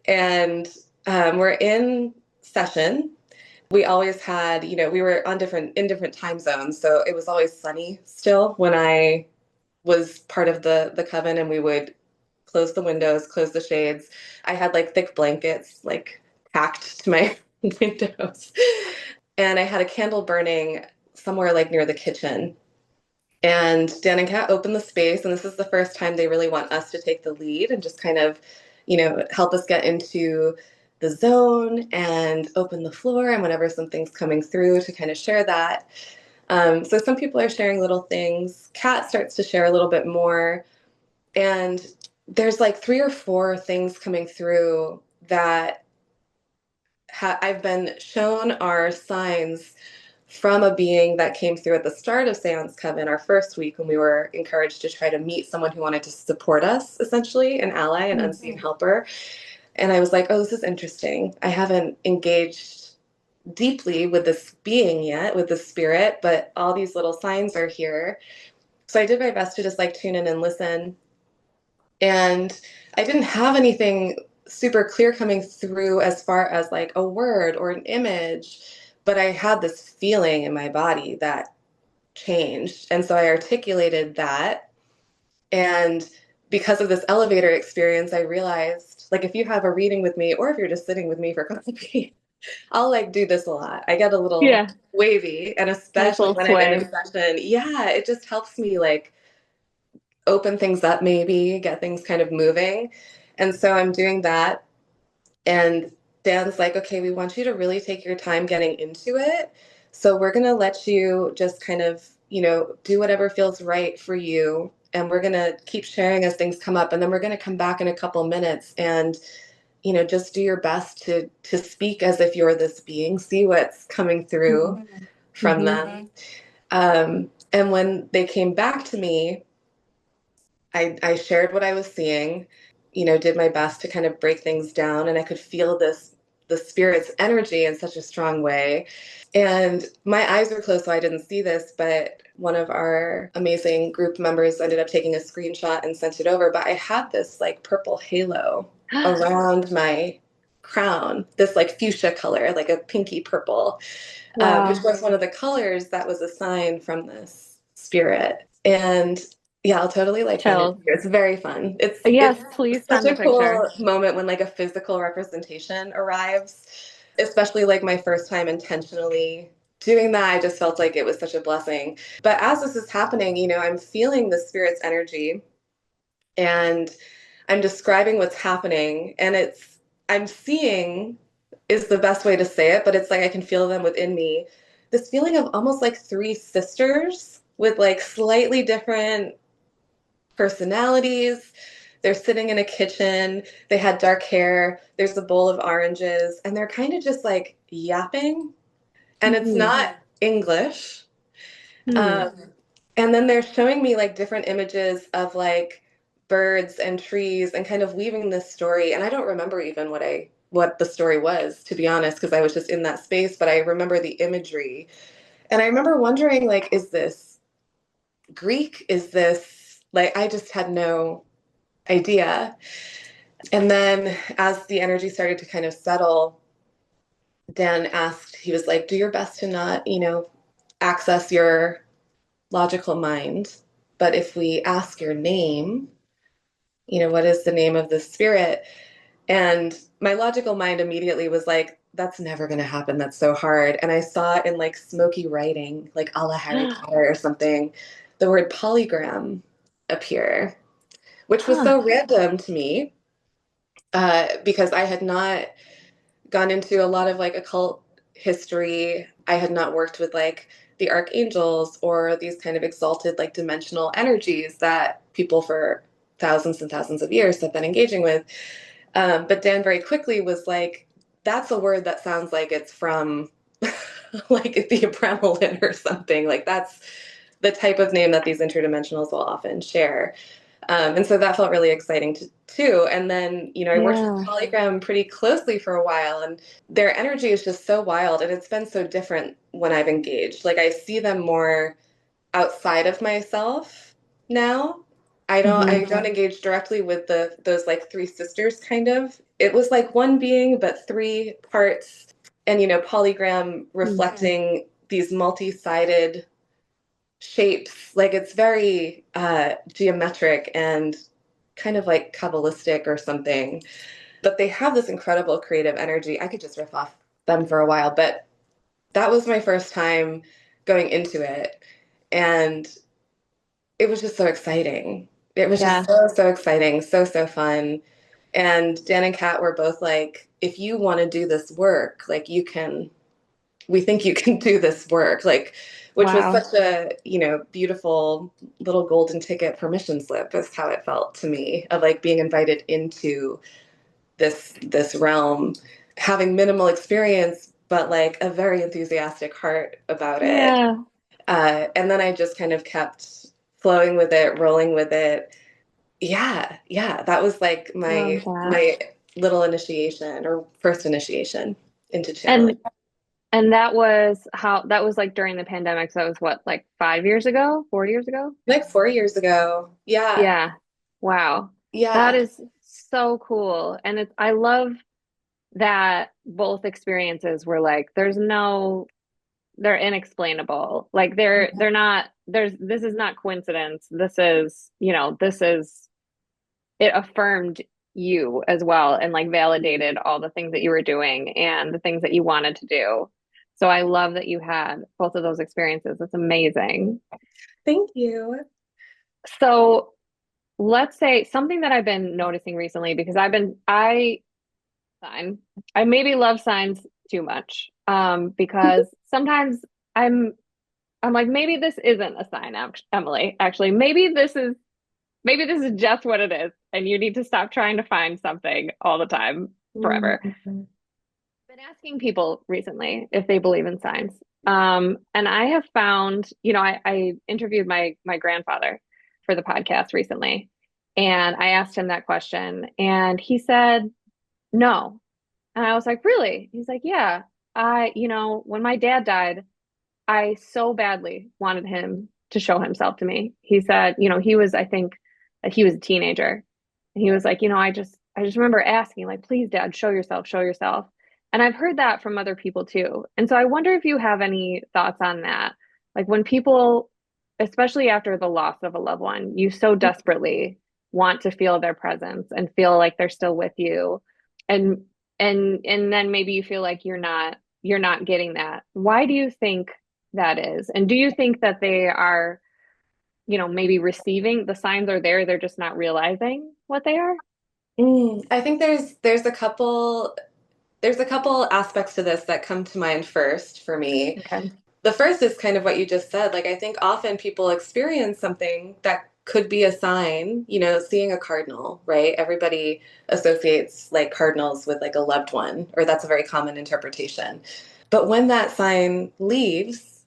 B: And we're in session. We always had, we were on different time zones, so it was always sunny still when I was part of the coven, and we would close the windows, close the shades. I had like thick blankets like packed to my windows. And I had a candle burning somewhere like near the kitchen. And Dan and Kat opened the space, and this is the first time they really want us to take the lead and just kind of, help us get into the zone and open the floor and whenever something's coming through to kind of share that. So some people are sharing little things. Kat starts to share a little bit more, and there's like three or four things coming through that I've been shown are signs from a being that came through at the start of Seance Coven, our first week, when we were encouraged to try to meet someone who wanted to support us, essentially, an ally, an unseen helper. And I was like, oh, this is interesting. I haven't engaged deeply with this being yet, with the spirit, but all these little signs are here. So I did my best to just like tune in and listen. And I didn't have anything super clear coming through as far as like a word or an image, but I had this feeling in my body that changed. And so I articulated that. And because of this elevator experience, I realized like if you have a reading with me or if you're just sitting with me for coffee, I'll like do this a lot. I get a little
C: Yeah.
B: wavy, and
C: Nice
B: especially
C: little
B: when I'm in a
C: sway.
B: session, yeah, it just helps me like open things up, maybe get things kind of moving. And so I'm doing that. And Dan's like, okay, we want you to really take your time getting into it. So we're going to let you just kind of, do whatever feels right for you. And we're going to keep sharing as things come up. And then we're going to come back in a couple minutes and, just do your best to speak as if you're this being, see what's coming through from
C: Mm-hmm.
B: them. And when they came back to me, I shared what I was seeing, did my best to kind of break things down, and I could feel the spirit's energy in such a strong way. And my eyes were closed, so I didn't see this, but one of our amazing group members ended up taking a screenshot and sent it over. But I had this like purple halo around my crown, this like fuchsia color, like a pinky purple, which
C: Wow.
B: was one of the colors that was assigned from this spirit. And yeah, I'll totally like send it
C: Chills.
B: to you. It's very fun. It's
C: Yes, please
B: such
C: send a
B: a
C: picture.
B: cool moment when like a physical representation arrives, especially like my first time intentionally doing that. I just felt like it was such a blessing. But as this is happening, I'm feeling the spirit's energy, and I'm describing what's happening, and I'm seeing is the best way to say it, but it's like I can feel them within me. This feeling of almost like three sisters with like slightly different personalities. They're sitting in a kitchen. They had dark hair. There's a bowl of oranges, and they're kind of just like yapping. And it's
C: Hmm.
B: not English.
C: Hmm.
B: Um, and then they're showing me like different images of like birds and trees and kind of weaving this story. And I don't remember even what the story was, to be honest, because I was just in that space, but I remember the imagery. And I remember wondering like, is this Greek? Is this like I just had no idea. And then as the energy started to kind of settle, Dan asked, he was like, do your best to not, access your logical mind. But if we ask your name, what is the name of the spirit? And my logical mind immediately was like, that's never going to happen. That's so hard. And I saw it in like smoky writing, like a la Harry Potter or something, the word polygram appear, which was
C: Huh.
B: so random to me because I had not gone into a lot of like occult history. I had not worked with like the archangels or these kind of exalted like dimensional energies that people for thousands and thousands of years have been engaging with. But Dan very quickly was like, that's a word that sounds like it's from like the Abramelin or something. Like that's the type of name that these interdimensionals will often share. And so that felt really exciting too. And then, I worked with
C: Yeah.
B: Polygram pretty closely for a while, and their energy is just so wild. And it's been so different when I've engaged. Like I see them more outside of myself now. I
C: Hmm.
B: don't engage directly with those like three sisters kind of. it was like one being, but three parts, and polygram
C: Mm.
B: reflecting these multi-sided shapes. Like it's very geometric and kind of like Kabbalistic or something. But they have this incredible creative energy. I could just riff off them for a while, but that was my first time going into it. And it was just so exciting. It was just
C: Yeah.
B: so exciting, so fun. And Dan and Kat were both like, if you want to do this work, like we think you can do this work, like, which was
C: Wow.
B: such a, beautiful little golden ticket permission slip is how it felt to me of like being invited into this realm, having minimal experience, but like a very enthusiastic heart about it.
C: Yeah.
B: And then I just kind of kept flowing with it, rolling with it. Yeah, that was like
C: Love
B: my
C: that.
B: my little initiation or first initiation into channeling.
C: And that was like during the pandemic. So it was what, like 5 years ago, 4 years ago?
B: Like 4 years ago. Yeah,
C: Yeah. Wow. That
B: yeah.
C: is so cool. And I love that both experiences were like, they're inexplainable. Like they're not, this is not coincidence. It affirmed you as well and like validated all the things that you were doing and the things that you wanted to do. So I love that you had both of those experiences. It's amazing.
B: Thank you.
C: So let's say something that I've been noticing recently because sign. I maybe love signs too much. Because sometimes I'm I'm like, maybe this isn't a sign, Emily. Actually, maybe this is just what it is, and you need to stop trying to find something all the time, forever.
B: Mhm.
C: I've been asking people recently if they believe in signs. And I have found, I interviewed my grandfather for the podcast recently, and I asked him that question, and he said no. And I was like, really? He's like, yeah. When my dad died, I so badly wanted him to show himself to me. He said, I think that he was a teenager. And he was like, I just remember asking, like, please, Dad, show yourself, show yourself. And I've heard that from other people too. And so I wonder if you have any thoughts on that. Like when people, especially after the loss of a loved one, you so desperately want to feel their presence and feel like they're still with you. And and then maybe you feel like you're not getting that. Why do you think that is? And do you think that they are, maybe receiving the signs are there, they're just not realizing what they are?
B: I think there's a couple aspects to this that come to mind first for me.
C: Okay.
B: The first is kind of what you just said. Like, I think often people experience something that could be a sign, seeing a cardinal, right? Everybody associates like cardinals with like a loved one, or that's a very common interpretation. But when that sign leaves,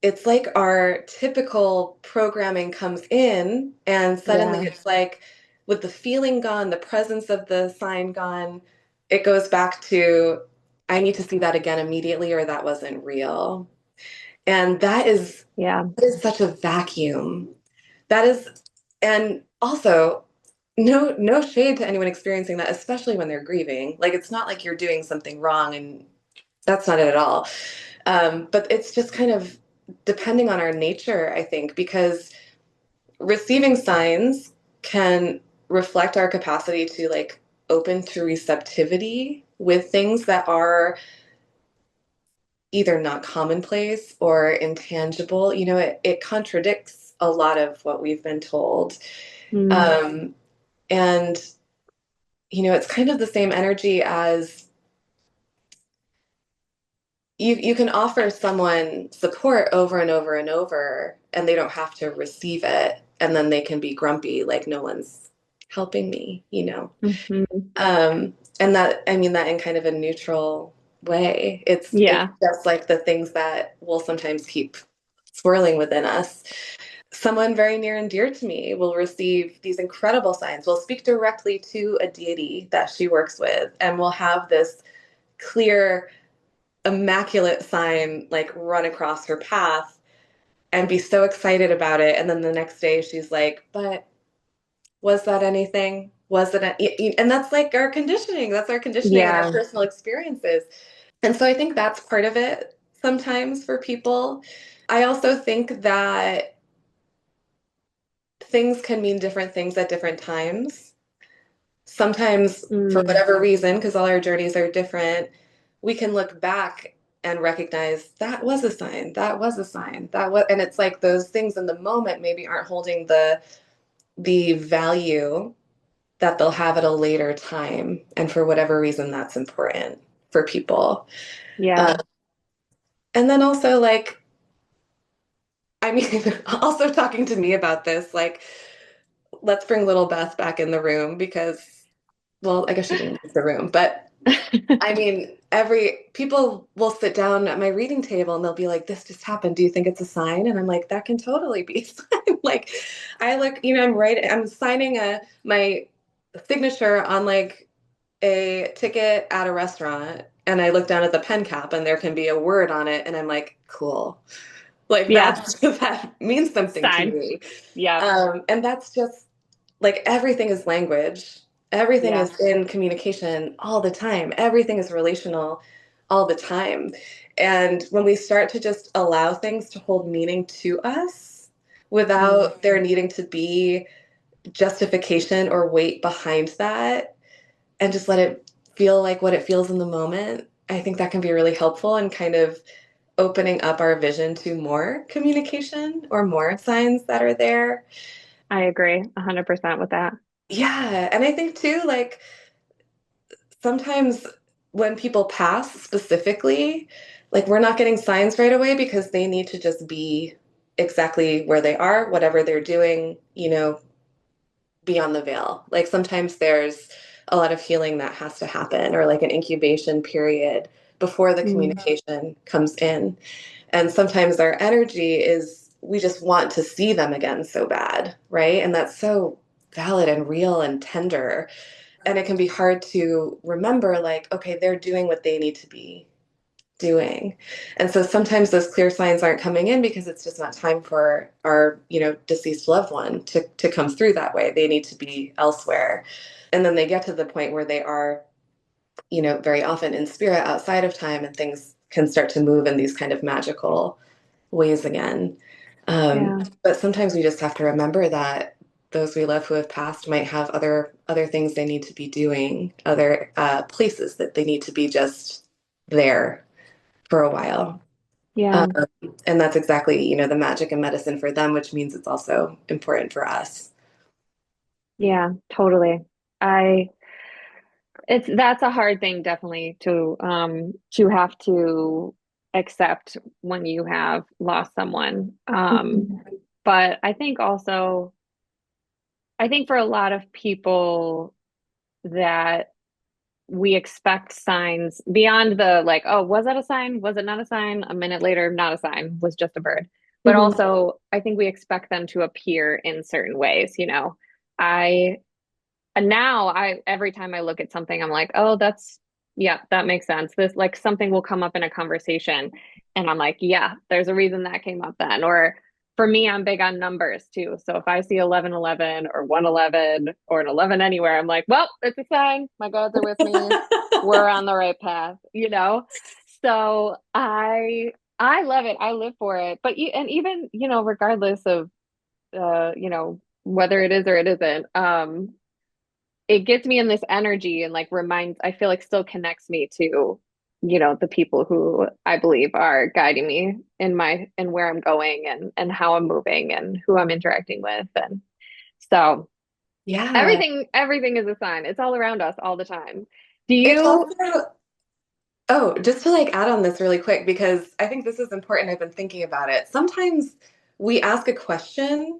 B: it's like our typical programming comes in, and suddenly
C: Yeah.
B: it's like with the feeling gone, the presence of the sign gone, it goes back to, I need to see that again immediately, or that wasn't real. And
C: Yeah.
B: that is such a vacuum. That is, and also no shade to anyone experiencing that, especially when they're grieving. Like it's not like you're doing something wrong, and that's not it at all. But it's just kind of depending on our nature, I think, because receiving signs can reflect our capacity to like open to receptivity with things that are either not commonplace or intangible. It contradicts a lot of what we've been told.
C: Mm.
B: Um, and, it's kind of the same energy as you can offer someone support over and over and over, and they don't have to receive it. And then they can be grumpy, like no one's helping me.
C: Hmm.
B: And that, I mean that in kind of a neutral way. It's
C: Yeah.
B: just like the things that will sometimes keep swirling within us. Someone very near and dear to me will receive these incredible signs, will speak directly to a deity that she works with, and will have this clear, immaculate sign like run across her path and be so excited about it. And then the next day she's like, but was that anything? wasn't and that's like our conditioning. That's our conditioning and our
C: Yeah.
B: personal experiences. And so I think that's part of it sometimes for people. I also think that things can mean different things at different times. Sometimes, for
C: Mm,
B: whatever reason, because all our journeys are different, we can look back and recognize that was a sign, that was a sign, that was, and it's like those things in the moment maybe aren't holding the value that they'll have at a later time. And for whatever reason, that's important for people.
C: yeah.
B: Uh, and then also, like, I mean, also talking to me about this, like, let's bring little Beth back in the room because, well, I guess she didn't leave the room, but I mean, every people will sit down at my reading table and they'll be like, "This just happened. Do you think it's a sign?" And I'm like, "That can totally be a sign." Like, I look, I'm signing my signature on like a ticket at a restaurant, and I look down at the pen cap, and there can be a word on it, and I'm like, "Cool." Like
C: Yeah.
B: that's that means something to
C: Sign.
B: me.
C: Yeah.
B: And that's just like everything is language. Everything
C: Yeah.
B: is in communication all the time. Everything is relational all the time. And when we start to just allow things to hold meaning to us
C: Mm,
B: without there needing to be justification or weight behind that, and just let it feel like what it feels in the moment, I think that can be really helpful in kind of opening up our vision to more communication or more signs that are there.
C: I agree 100% with that.
B: Yeah. And I think too, like sometimes when people pass specifically, like we're not getting signs right away because they need to just be exactly where they are, whatever they're doing, beyond the veil. Like sometimes there's a lot of healing that has to happen, or like an incubation period before the
C: Mm,
B: communication comes in. And sometimes our energy is we just want to see them again so bad, right? And that's so valid and real and tender. And it can be hard to remember, like, okay, they're doing what they need to be doing. And so sometimes those clear signs aren't coming in because it's just not time for our, deceased loved one to come through that way. They need to be elsewhere. And then they get to the point where they are, very often in spirit outside of time, and things can start to move in these kind of magical ways again.
C: yeah.
B: But sometimes we just have to remember that those we love who have passed might have other things they need to be doing, other places that they need to be just there for a while. Um,
C: Yeah.
B: and that's exactly, the magic and medicine for them, which means it's also important for us.
C: Yeah, totally. I it's that's a hard thing definitely to have to accept when you have lost someone. But I think for a lot of people that we expect signs beyond the like, oh, was that a sign? Was it not a sign? A minute later, not a sign, was just a bird. But
B: Mhm.
C: also, I think we expect them to appear in certain ways, you know. I And now every time I look at something, I'm like, oh, yeah, that makes sense. This like something will come up in a conversation and I'm like, yeah, there's a reason that came up then. Or for me, I'm big on numbers too. So if I see 1111 or 111 or an 11 anywhere, I'm like, well, it's a sign. My gods are with me. We're on the right path, you know? So I love it. I live for it. And even, regardless of whether it is or it isn't, it gets me in this energy and like I feel like still connects me to, the people who I believe are guiding me in where I'm going and how I'm moving and who I'm interacting with. And so
B: Yeah.
C: everything is a sign. It's all around us all the time. Do
B: It's
C: you?
B: also, oh, just to like add on this really quick, because I think this is important. I've been thinking about it. Sometimes we ask a question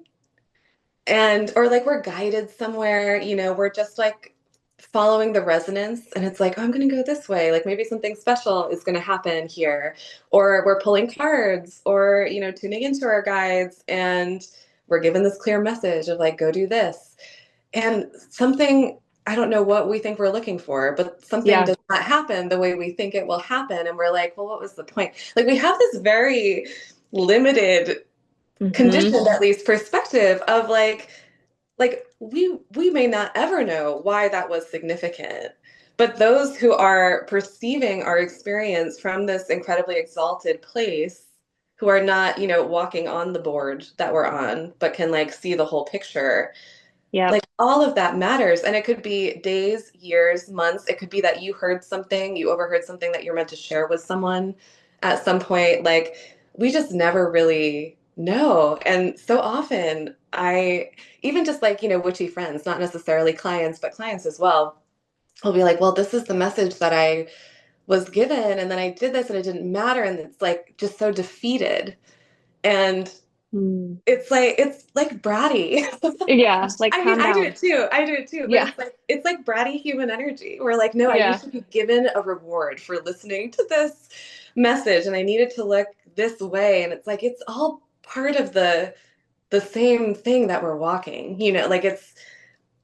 B: and or like we're guided somewhere, we're just like following the resonance, and it's like, oh, I'm going to go this way, like maybe something special is going to happen here, or we're pulling cards, or tuning into our guides, and we're given this clear message of like, go do this, and something, I don't know what we think we're looking for, but something
C: Yeah.
B: does not happen the way we think it will happen, and we're like, well, what was the point? Like we have this very limited,
C: Hmm.
B: conditioned at least perspective of like, like we may not ever know why that was significant, but those who are perceiving our experience from this incredibly exalted place, who are not, walking on the board that we're on, but can like see the whole picture,
C: Yep.
B: like all of that matters. And it could be days, years, months. It could be that you heard something, you overheard something that you're meant to share with someone at some point. Like we just never really know. And so often I even just like, witchy friends, not necessarily clients, but clients as well, will be like, well, this is the message that I was given, and then I did this and it didn't matter. And it's like just so defeated. And
C: Mm.
B: it's like bratty.
C: Yeah, like
B: I mean,
C: calm
B: I do
C: down.
B: it too. I do it too. But
C: Yeah.
B: it's like bratty human energy. We're like, no, I need
C: Yeah.
B: to be given a reward for listening to this message, and I needed to look this way. And it's like it's all part of the same thing that we're walking. Like it's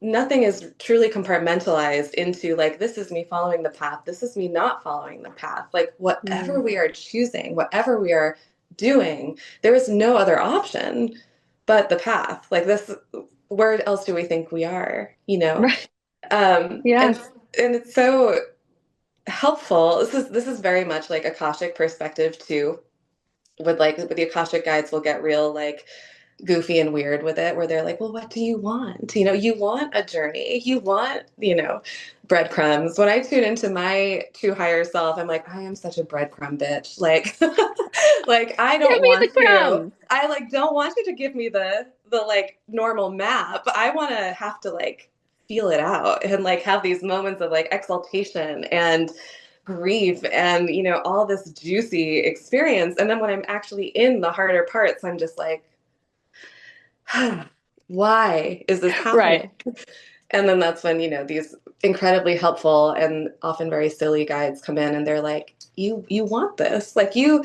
B: nothing is truly compartmentalized into like this is me following the path, this is me not following the path. Like whatever
C: Mm.
B: we are choosing, whatever we are doing, there is no other option but the path. Like this, where else do we think we are,
C: Right.
B: um
C: Yeah.
B: and and it's so helpful. This is very much like Akashic perspective too. With the Akashic guides, we'll get real like goofy and weird with it, where they're like, well, what do you want? You want a journey, you want, breadcrumbs. When I tune into my true higher self, I'm like, I am such a breadcrumb bitch. Like, like I
C: Give
B: don't
C: me the
B: want you.
C: crumbs.
B: I like don't want you to give me the like normal map. I want to have to like feel it out and like have these moments of like exaltation and grief and all this juicy experience. And then when I'm actually in the harder parts, I'm just like, why is this happening?
C: Right.
B: And then that's when, these incredibly helpful and often very silly guides come in, and they're like, you want this. Like you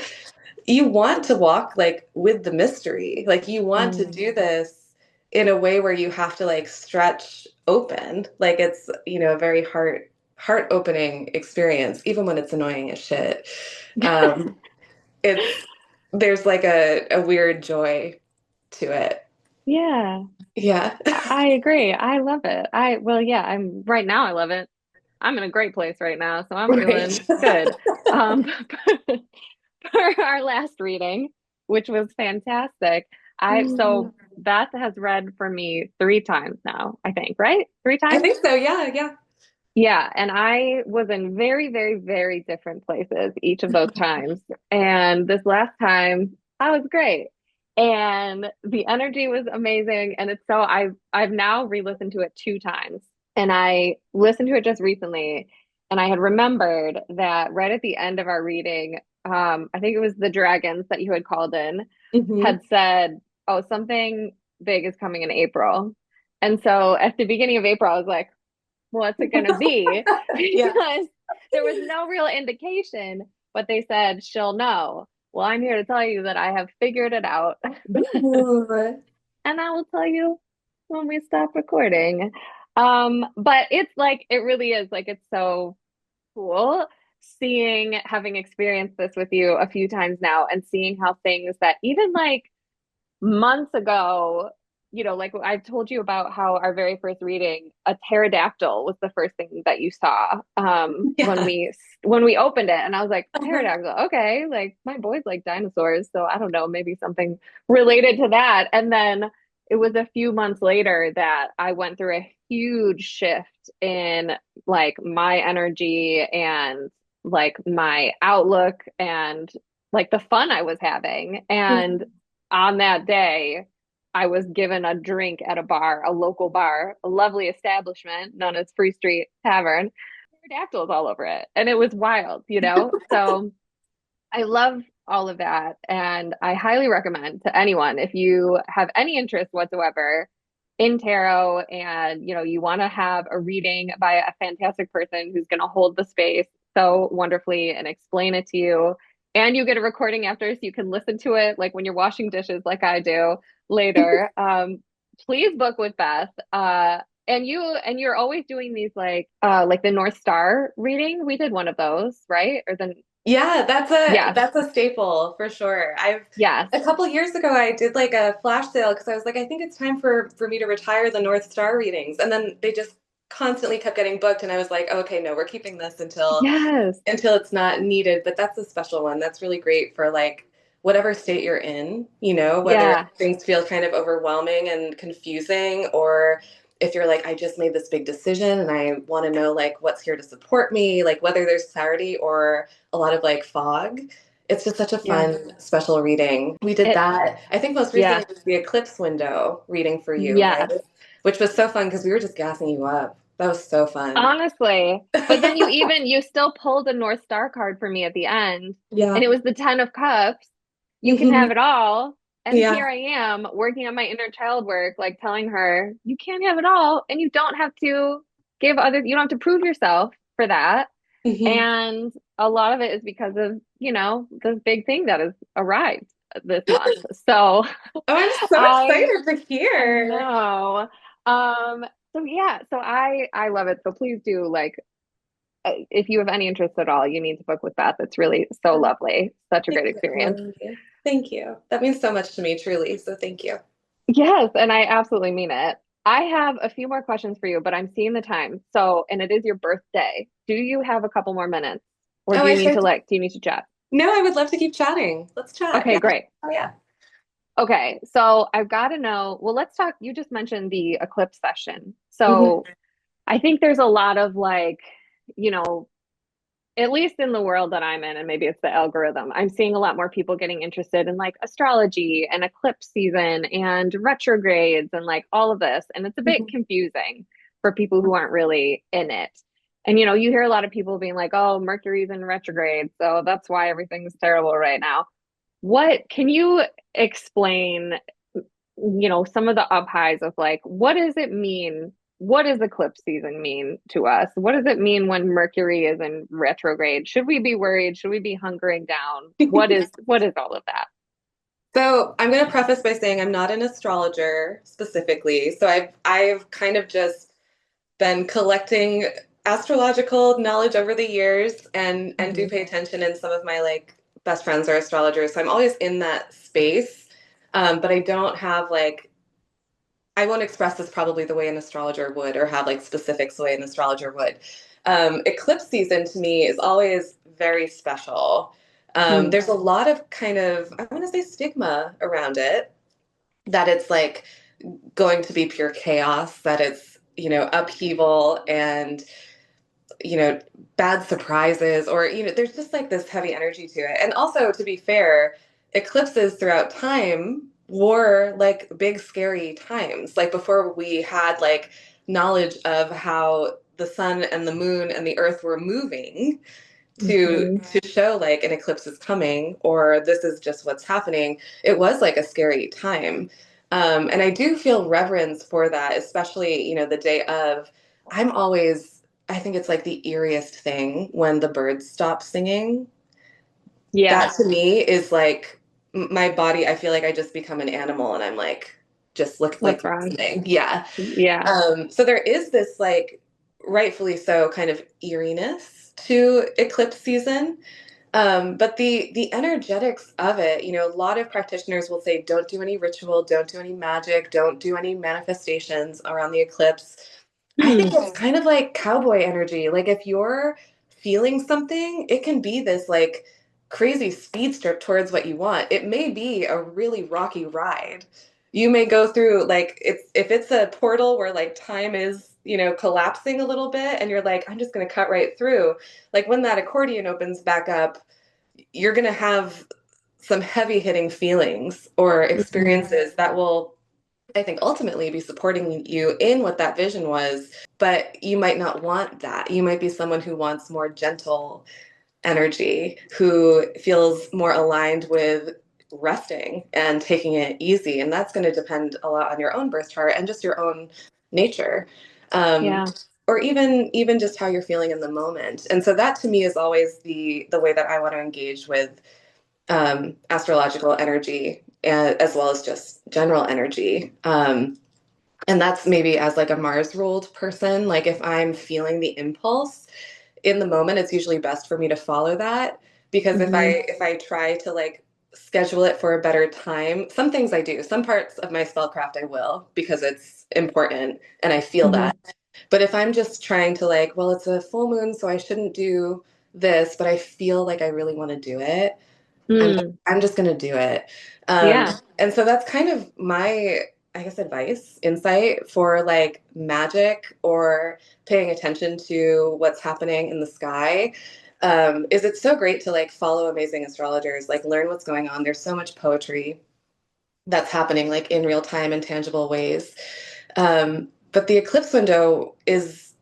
B: want to walk like with the mystery. Like you want to
C: Mm.
B: do this in a way where you have to like stretch open. Like it's, a very heart opening experience, even when it's annoying as shit. Um, it's there's like a weird joy to it.
C: Yeah.
B: Yeah.
C: I agree. I love it. Well, yeah, I'm right now. I love it. I'm in a great place right now, so I'm
B: Right.
C: feeling good. Um, for our last reading, which was fantastic. So Beth has read for me 3 times now, I think, right? Three
B: I
C: times?
B: think so. Yeah, yeah.
C: Yeah, and I was in very, very, very different places each of those times. And this last time, I was great. And the energy was amazing. And it's so I've now re-listened to it 2 times. And I listened to it just recently, and I had remembered that right at the end of our reading, I think it was the dragons that you had called in,
B: Hmm.
C: had said, "Oh, something big is coming in April." And so at the beginning of April, I was like, what's it going to be?
B: Yeah.
C: Because there was no real indication, but they said she'll know. Well, I'm here to tell you that I have figured it out,
B: Ooh.
C: and I will tell you when we stop recording. But it's like it really is like it's so cool having experienced this with you a few times now and seeing how things that even like months ago, like I've told you about how our very first reading, a pterodactyl was the first thing that you saw when
B: Yeah.
C: we opened it, and I was like,
B: Uh-huh.
C: pterodactyl, okay, like my boys like dinosaurs, so I don't know, maybe something related to that. And then it was a few months later that I went through a huge shift in like my energy and like my outlook and like the fun I was having. And on that day, I was given a drink at a bar, a local bar, a lovely establishment known as Free Street Tavern. Pterodactyls all over it. And it was wild. So I love all of that. And I highly recommend to anyone if you have any interest whatsoever in tarot and you want to have a reading by a fantastic person who's going to hold the space so wonderfully and explain it to you. And you get a recording after so you can listen to it like when you're washing dishes like I do later. Please book with Beth. And you're always doing these like the North Star reading. We did one of those, right? Or the
B: Yeah,
C: Yes.
B: that's a staple for sure. I've
C: Yes.
B: a couple years ago I did like a flash sale because I was like, I think it's time for me to retire the North Star readings. And then they just constantly kept getting booked and I was like, okay, no, we're keeping this
C: Yes.
B: until it's not needed. But that's a special one. That's really great for like whatever state you're in, you know, whether
C: Yeah.
B: things feel kind of overwhelming and confusing, or if you're like, I just made this big decision and I want to know like what's here to support me, like whether there's clarity or a lot of like fog. It's just such a
C: Yeah.
B: fun special reading. We did
C: It,
B: that. I think most
C: yeah.
B: recently was the eclipse window reading for you, right?
C: Yes.
B: Which was so fun because we were just gassing you up. That was so fun.
C: Honestly. But then you still pulled a North Star card for me at the end, and
B: Yeah.
C: it was the 10 of Cups. You can
B: Hmm.
C: have it all. And
B: Yeah.
C: here I am working on my inner child work, like telling her, you can't have it all, and you don't have to you don't have to prove yourself for that.
B: Hmm.
C: And a lot of it is because of, this big thing that has arrived this month. So
B: Oh, I'm so
C: I
B: excited to
C: I
B: hear.
C: know. Um, so yeah, so I love it. So please do like if you have any interest at all, you need to book with Beth. It's really so lovely. Such a
B: Thank
C: great
B: you,
C: experience.
B: Emily. Thank you. That means so much to me, truly. So thank you.
C: Yes, and I absolutely mean it. I have a few more questions for you, but I'm seeing the time. So, and it is your birthday. Do you have a couple more minutes? Or
B: Oh, I sure.
C: do you need to chat?
B: No, I would love to keep chatting. Let's chat.
C: Okay,
B: Yeah.
C: great.
B: Oh, yeah.
C: Okay, so I've got to know. Well, let's talk. You just mentioned the eclipse session.
B: Hmm.
C: So I think there's a lot of like, you know, at least in the world that I'm in, and maybe it's the algorithm, I'm seeing a lot more people getting interested in like astrology and eclipse season and retrogrades and like all of this. And it's a bit
B: Hmm.
C: confusing for people who aren't really in it. And you hear a lot of people being like, oh, Mercury's in retrograde. So that's why everything's terrible right now. What can you explain, some of the up highs of like, what does it mean? What does eclipse season mean to us? What does it mean when Mercury is in retrograde? Should we be worried? Should we be hunkering down? What is all of that?
B: So I'm going to preface by saying I'm not an astrologer specifically. So I've kind of just been collecting astrological knowledge over the years and do
C: Hmm.
B: pay attention. And some of my like best friends are astrologers, so I'm always in that space. But I don't have like I won't express this probably the way an astrologer would or have like specifics the way an astrologer would. Eclipse season to me is always very special.
C: Mm,
B: There's a lot of kind of, I want to say, stigma around it, that it's like going to be pure chaos, that it's, upheaval and, you know, bad surprises, or, there's just like this heavy energy to it. And also, to be fair, eclipses throughout time were like big, scary times. Like before we had like knowledge of how the sun and the moon and the earth were moving to
C: hmm.
B: to show like an eclipse is coming or this is just what's happening. It was like a scary time. And I do feel reverence for that, especially, the day of. I'm always, I think it's like the eeriest thing when the birds stop singing.
C: Yeah,
B: That to me is like my body. I feel like I just become an animal and I'm like, just look
C: what's
B: like
C: wrong?
B: listening. Yeah.
C: Yeah,
B: So there is this like rightfully so kind of eeriness to eclipse season. But the energetics of it, a lot of practitioners will say, don't do any ritual, don't do any magic, don't do any manifestations around the eclipse. I think
C: hmm.
B: it's kind of like cowboy energy. Like if you're feeling something, it can be this like crazy speed strip towards what you want. It may be a really rocky ride. You may go through like if it's a portal where like time is, collapsing a little bit and you're like, I'm just gonna cut right through. Like when that accordion opens back up, you're gonna have some heavy hitting feelings or
C: Hmm.
B: experiences that will, I think, ultimately be supporting you in what that vision was, but you might not want that. You might be someone who wants more gentle energy, who feels more aligned with resting and taking it easy. And that's going to depend a lot on your own birth chart and just your own nature. Um,
C: Yeah,
B: or even just how you're feeling in the moment. And so that to me is always the way that I want to engage with astrological energy as well as just general energy. And that's maybe as like a Mars ruled person. Like if I'm feeling the impulse in the moment, it's usually best for me to follow that. because
C: Hmm.
B: if I try to like schedule it for a better time, some things I do, some parts of my spellcraft I will because it's important and I feel
C: Hmm.
B: that. But if I'm just trying to like, well, it's a full moon, so I shouldn't do this, but I feel like I really want to do it, I'm
C: Mm.
B: I'm just gonna do it. Um,
C: Yeah.
B: and so that's kind of my, I guess, advice, insight for like magic or paying attention to what's happening in the sky. Is it's so great to like follow amazing astrologers, like learn what's going on. There's so much poetry that's happening like in real time in tangible ways. But the eclipse window is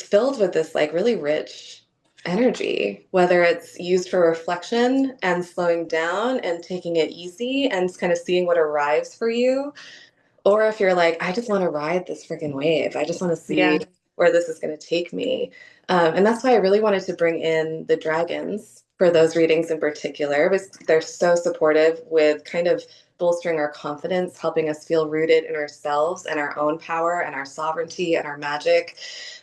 B: filled with this like really rich energy, whether it's used for reflection and slowing down and taking it easy and kind of seeing what arrives for you, or if you're like, I just want to ride this freaking wave. I just want to see
C: Yeah.
B: where this is going to take me. And that's why I really wanted to bring in the dragons for those readings in particular, because they're so supportive with kind of bolstering our confidence, helping us feel rooted in ourselves and our own power and our sovereignty and our magic.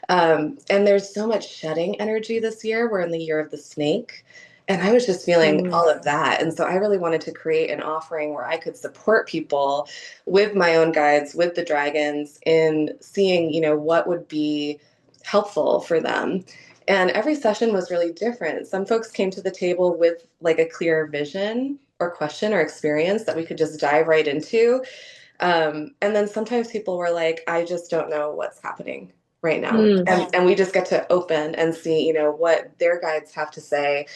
B: And there's so much shedding energy this year. We're in the year of the snake. And I was just feeling
C: Mm.
B: all of that. And so I really wanted to create an offering where I could support people with my own guides, with the dragons, in seeing, what would be helpful for them. And every session was really different. Some folks came to the table with like a clear vision or question or experience that we could just dive right into. And then sometimes people were like, I just don't know what's happening right now.
C: Mm.
B: And we just get to open and see, what their guides have to say.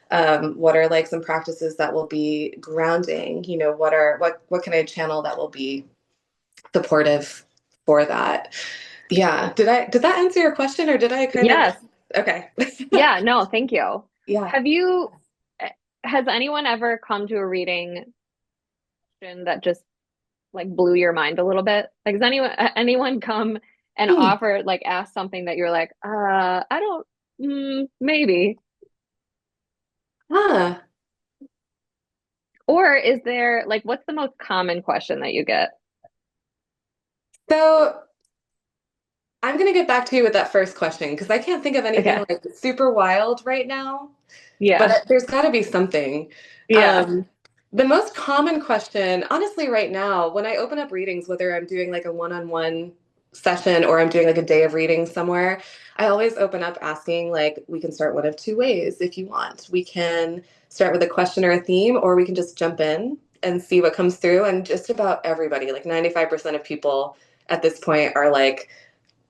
B: What are like some practices that will be grounding? What can I channel that will be supportive for that? Yeah. Did that answer your question or did I kind of
C: Yes.
B: okay.
C: Yeah. No, thank you.
B: Yeah.
C: Have you, eh, has anyone ever come to a reading that just like blew your mind a little bit? Like, has anyone come and
B: Hmm.
C: offer like ask something that you're like, I don't, maybe.
B: Huh.
C: Or is there like what's the most common question that you get?
B: So I'm gonna get back to you with that first question because I can't think of anything
C: Okay.
B: like super wild right now.
C: Yeah.
B: But there's got to be something.
C: Yeah.
B: Um, the most common question, honestly, right now, when I open up readings, whether I'm doing like a one-on-one session or I'm doing like a day of reading somewhere, I always open up asking, like, we can start one of two ways if you want. We can start with a question or a theme, or we can just jump in and see what comes through. And just about everybody, like 95% of people at this point are like,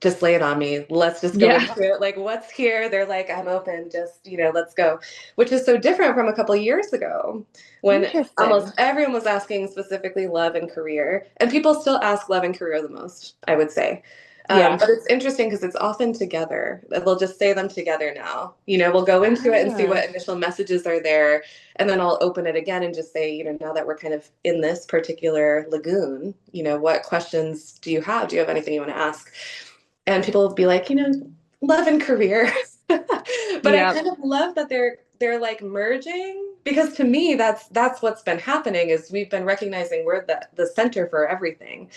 B: just lay it on me. Let's just go
C: Yeah.
B: into it. Like, what's here? They're like, I'm open. Just, let's go. Which is so different from a couple of years ago when almost
C: Interesting.
B: everyone was asking specifically love and career. And people still ask love and career the most, I would say.
C: Yeah.
B: But it's interesting because it's often together. They'll just say them together now. We'll go into it and see
C: Ah.
B: what initial messages are there. And then I'll open it again and just say, now that we're kind of in this particular lagoon, what questions do you have? Do you have anything you want to ask? And people will be like, love and career. But I
C: Yeah.
B: kind of love that they're like merging because to me that's what's been happening is we've been recognizing we're the center for everything.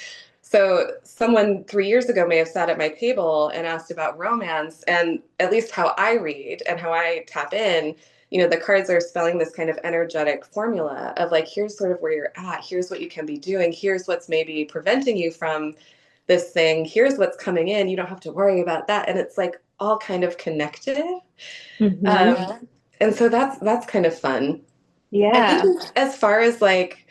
B: So someone 3 years ago may have sat at my table and asked about romance, and at least how I read and how I tap in, the cards are spelling this kind of energetic formula of like, here's sort of where you're at, here's what you can be doing, here's what's maybe preventing you from this thing, here's what's coming in, you don't have to worry about that. And it's like all kind of connected.
C: Hmm.
B: um, and so that's kind of fun. I think
C: Yeah.
B: as far as like,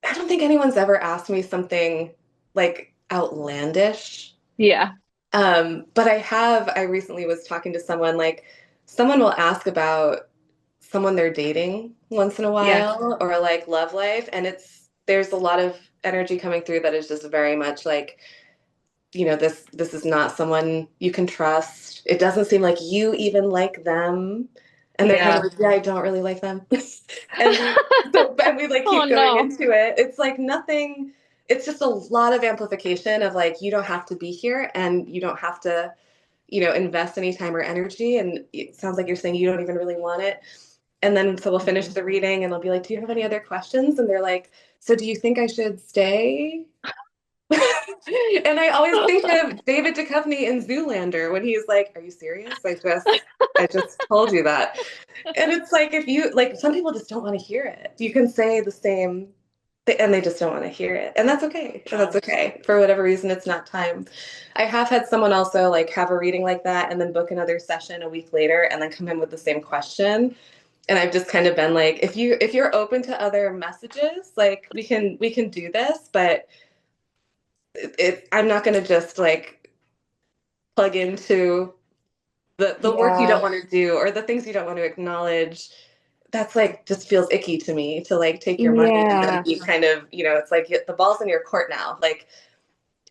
B: I don't think anyone's ever asked me something like outlandish.
C: Yeah.
B: But I recently was talking to someone, like someone will ask about someone they're dating once in a
C: Yeah.
B: while or like love life, and there's a lot of energy coming through that is just very much like, this is not someone you can trust. It doesn't seem like you even like them. And they're kind of
C: Yeah.
B: like, yeah, I don't really like them. And we like
C: Oh
B: keep going
C: no.
B: into it. It's like nothing, it's just a lot of amplification of like, you don't have to be here and you don't have to, invest any time or energy. And it sounds like you're saying you don't even really want it. And then so we'll finish
C: Mhm.
B: the reading and I'll be like, do you have any other questions? And they're like, so do you think I should stay? And I always think of David Duchovny in Zoolander when he's like, "Are you serious? I just told you that." And it's like if you like, some people just don't want to hear it. You can say the same, and they just don't want to hear it, and that's okay. And that's okay. For whatever reason, it's not time. I have had someone also like have a reading like that, and then book another session a week later, and then come in with the same question. And I've just kind of been like, if you're open to other messages, like we can do this, but I'm not going to just like plug into the work you
C: Yeah.
B: don't want to do or the things you don't want to acknowledge. That's like just feels icky to me to like take your money and then
C: Yeah.
B: be kind of, it's like the ball's in your court now. Like,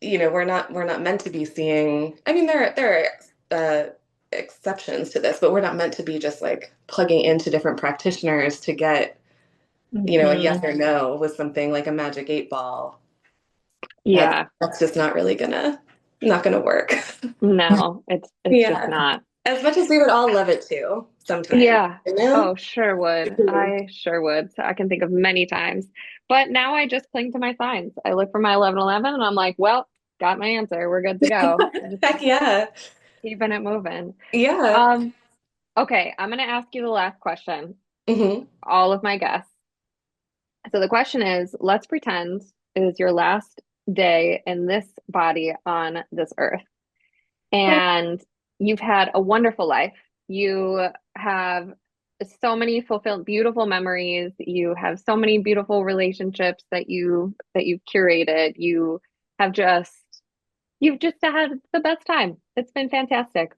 B: we're not meant to be seeing. I mean, there are exceptions to this, but we're not meant to be just like plugging into different practitioners to get, a yes
C: Hmm.
B: or no with something like a magic 8 ball. That's
C: Yeah.
B: that's just not gonna work.
C: No, it's just
B: Yeah.
C: not.
B: As much as we would all love it too, sometimes,
C: Yeah.
B: you know?
C: Oh, sure would.
B: Mhm.
C: I sure would. So I can think of many times. But now I just cling to my signs. I look for my 1111 and I'm like, well, got my answer. We're good to go. Just
B: Heck yeah.
C: keeping it moving.
B: Yeah.
C: Um, okay, I'm gonna ask you the last question.
B: Hmm.
C: All of my guests. So the question is, let's pretend it is your last day in this body on this earth. And you've had a wonderful life. You have so many fulfilled, beautiful memories. You have so many beautiful relationships that you've curated. You've just had the best time. It's been fantastic.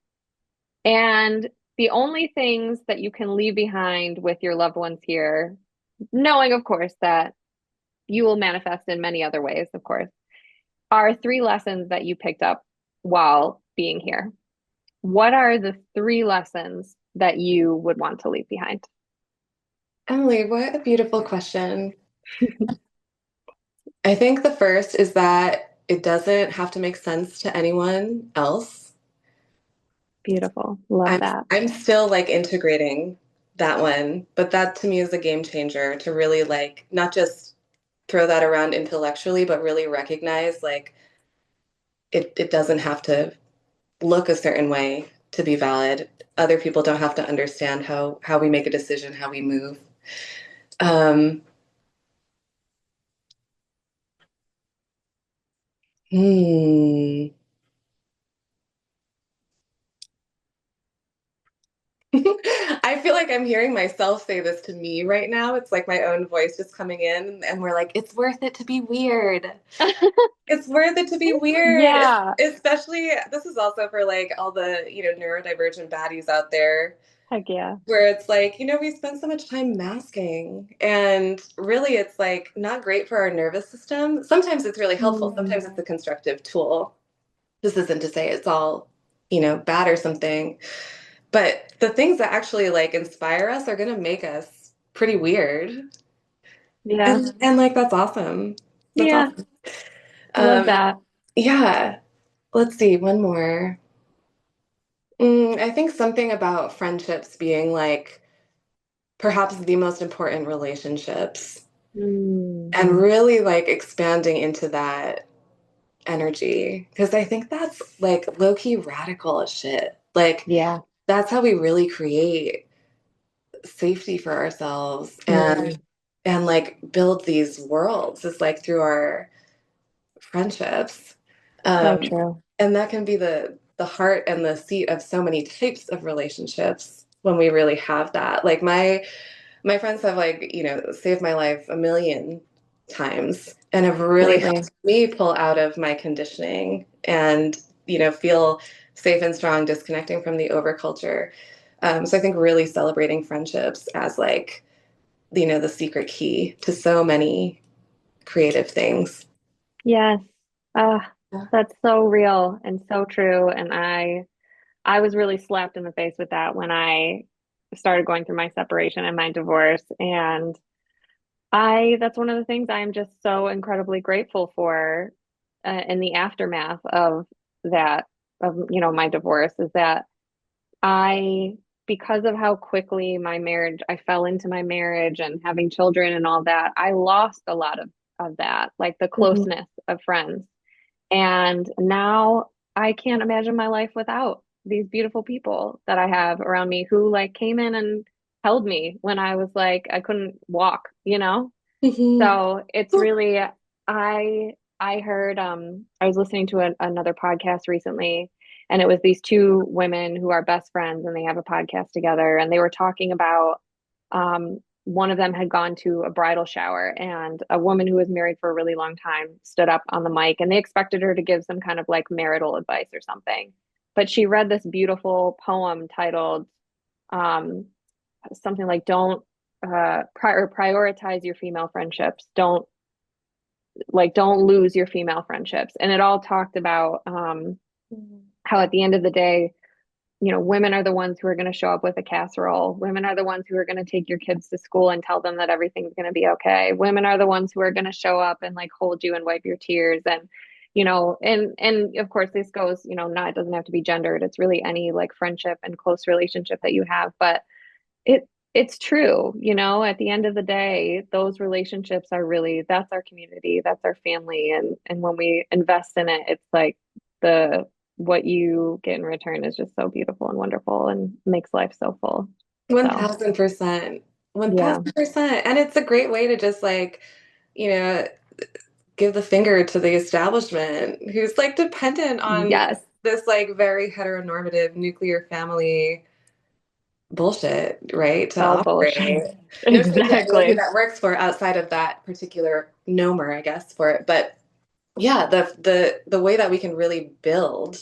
C: And the only things that you can leave behind with your loved ones here, knowing, of course, that you will manifest in many other ways, of course, are three lessons that you picked up while being here. What are the three lessons that you would want to leave behind?
B: Emily, what a beautiful question. I think the first is that it doesn't have to make sense to anyone else.
C: Beautiful. Love
B: I'm
C: that.
B: I'm still like integrating that one, but that to me is a game changer to really like not just throw that around intellectually, but really recognize like it doesn't have to look a certain way to be valid. Other people don't have to understand how we make a decision, how we move. Um, hmm. I feel like I'm hearing myself say this to me right now. It's like my own voice just coming in, and we're like, it's worth it to be weird. It's worth it to be weird.
C: Yeah.
B: Especially, this is also for like all the, neurodivergent baddies out there,
C: Heck yeah.
B: where it's like, we spend so much time masking, and really it's like not great for our nervous system. Sometimes it's really helpful,
C: Mm,
B: sometimes it's a constructive tool. This isn't to say it's all, bad or something, but the things that actually like inspire us are going to make us pretty weird.
C: yeah.
B: And like that's awesome. That's
C: Yeah.
B: awesome.
C: Love
B: Um,
C: that.
B: yeah. Let's see, one more. I think something about friendships being like perhaps the most important relationships
C: Mm,
B: and really like expanding into that energy. Because I think that's like low key radical as shit. Like,
C: yeah.
B: that's how we really create safety for ourselves
C: Mm,
B: and like build these worlds is like through our friendships.
C: so
B: Um,
C: true.
B: and that can be the heart and the seat of so many types of relationships when we really have that. Like my friends have like, saved my life a million times and have really
C: Completely.
B: helped me pull out of my conditioning and, feel safe and strong disconnecting from the overculture. So I think really celebrating friendships as like, the secret key to so many creative things.
C: Yes. Uh,
B: Yeah.
C: that's so real and so true. And I was really slapped in the face with that when I started going through my separation and my divorce. And that's one of the things I'm just so incredibly grateful for in the aftermath of that, my divorce is that I, because of how quickly I fell into my marriage and having children and all that, I lost a lot of that, like the
B: Mhm.
C: closeness of friends. And now I can't imagine my life without these beautiful people that I have around me who like came in and held me when I was like I couldn't walk, you know?
B: Mhm.
C: So it's really I heard I was listening to another podcast recently, and it was these two women who are best friends and they have a podcast together, and they were talking about one of them had gone to a bridal shower, and a woman who was married for a really long time stood up on the mic, and they expected her to give some kind of like marital advice or something. But she read this beautiful poem titled um, something like don't prioritize your female friendships. Don't lose your female friendships. And it all talked about how at the end of the day, you know, women are the ones who are going to show up with a casserole. Women are the ones who are going to take your kids to school and tell them that everything's going to be okay. Women are the ones who are going to show up and like hold you and wipe your tears. And you know, and of course this goes, you know, not, it doesn't have to be gendered. It's really any like friendship and close relationship that you have. But it's true, you know, at the end of the day, those relationships are really, that's our community, that's our family. And when we invest in it, it's like the what you get in return is just so beautiful and wonderful and makes life so full. So
B: 1000%.
C: yeah.
B: 1000%. And it's a great way to just like, you know, give the finger to the establishment who's like dependent on
C: Yes.
B: this like very heteronormative nuclear family bullshit, right?
C: It's
B: To
C: all bullshit.
B: operate. No shade to anyone who
C: Exactly.
B: that works for outside of that particular nomer, I guess, for it. But yeah, the way that we can really build.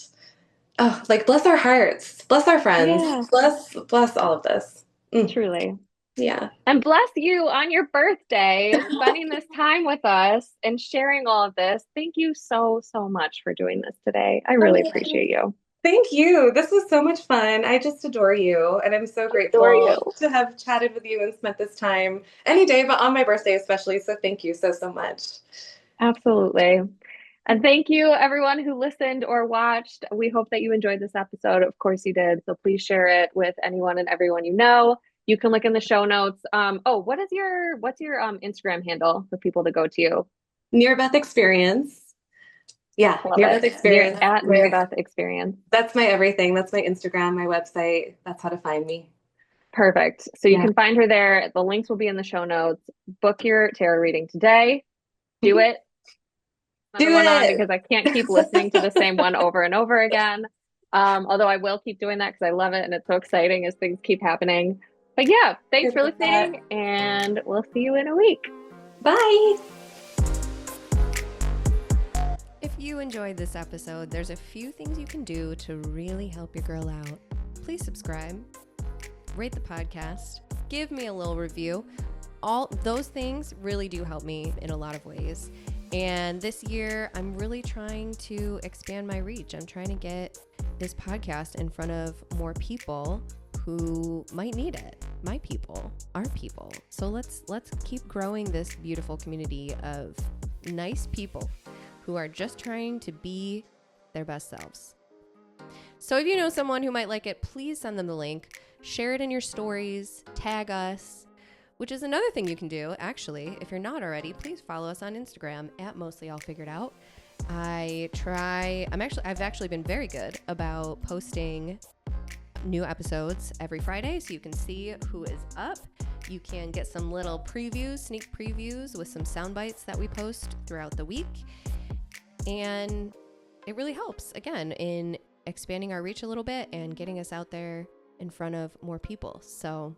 B: Oh, like bless our hearts, bless our friends,
C: Yeah,
B: bless all of this. Mm,
C: truly.
B: yeah.
C: And bless you on your birthday, spending this time with us and sharing all of this. Thank you so, so much for doing this today. I really appreciate
B: Oh,
C: you.
B: thank you. This was so much fun. I just adore you, and I'm so
C: Adore you.
B: grateful to have chatted with you and spent this time any day, but on my birthday especially. So thank you so, so much.
C: Absolutely. And thank you, everyone who listened or watched. We hope that you enjoyed this episode. Of course, you did. So please share it with anyone and everyone you know. You can look in the show notes. Oh, what's your Instagram handle for people to go to you?
B: Near Beth Experience. Yeah,
C: Love
B: Near
C: it.
B: Beth Experience.
C: Near Beth Experience.
B: That's my everything. That's my Instagram, my website. That's how to find me.
C: Perfect. So you
B: Yeah.
C: can find her there. The links will be in the show notes. Book your tarot reading today. Do
B: Do
C: it. Another one on
B: it.
C: because I can't keep listening to the same one over and over again. Although I will keep doing that because I love it and it's so exciting as things keep happening. But yeah, thanks
B: Good
C: for
B: with that.
C: listening and we'll see you in a week.
B: Bye.
A: If you enjoyed this episode, there's a few things you can do to really help your girl out. Please subscribe, rate the podcast, give me a little review. All those things really do help me in a lot of ways. And this year, I'm really trying to expand my reach. I'm trying to get this podcast in front of more people who might need it. My people, our people. So let's keep growing this beautiful community of nice people who are just trying to be their best selves. So if you know someone who might like it, please send them the link. Share it in your stories, tag us, which is another thing you can do, actually. If you're not already, please follow us on Instagram at Mostly All Figured Out. I've actually been very good about posting new episodes every Friday, so you can see who is up. You can get some little previews, sneak previews with some sound bites that we post throughout the week. And it really helps, again, in expanding our reach a little bit and getting us out there in front of more people. So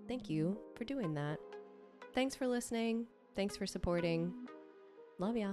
A: thank you for doing that. Thanks for listening. Thanks for supporting. Love ya.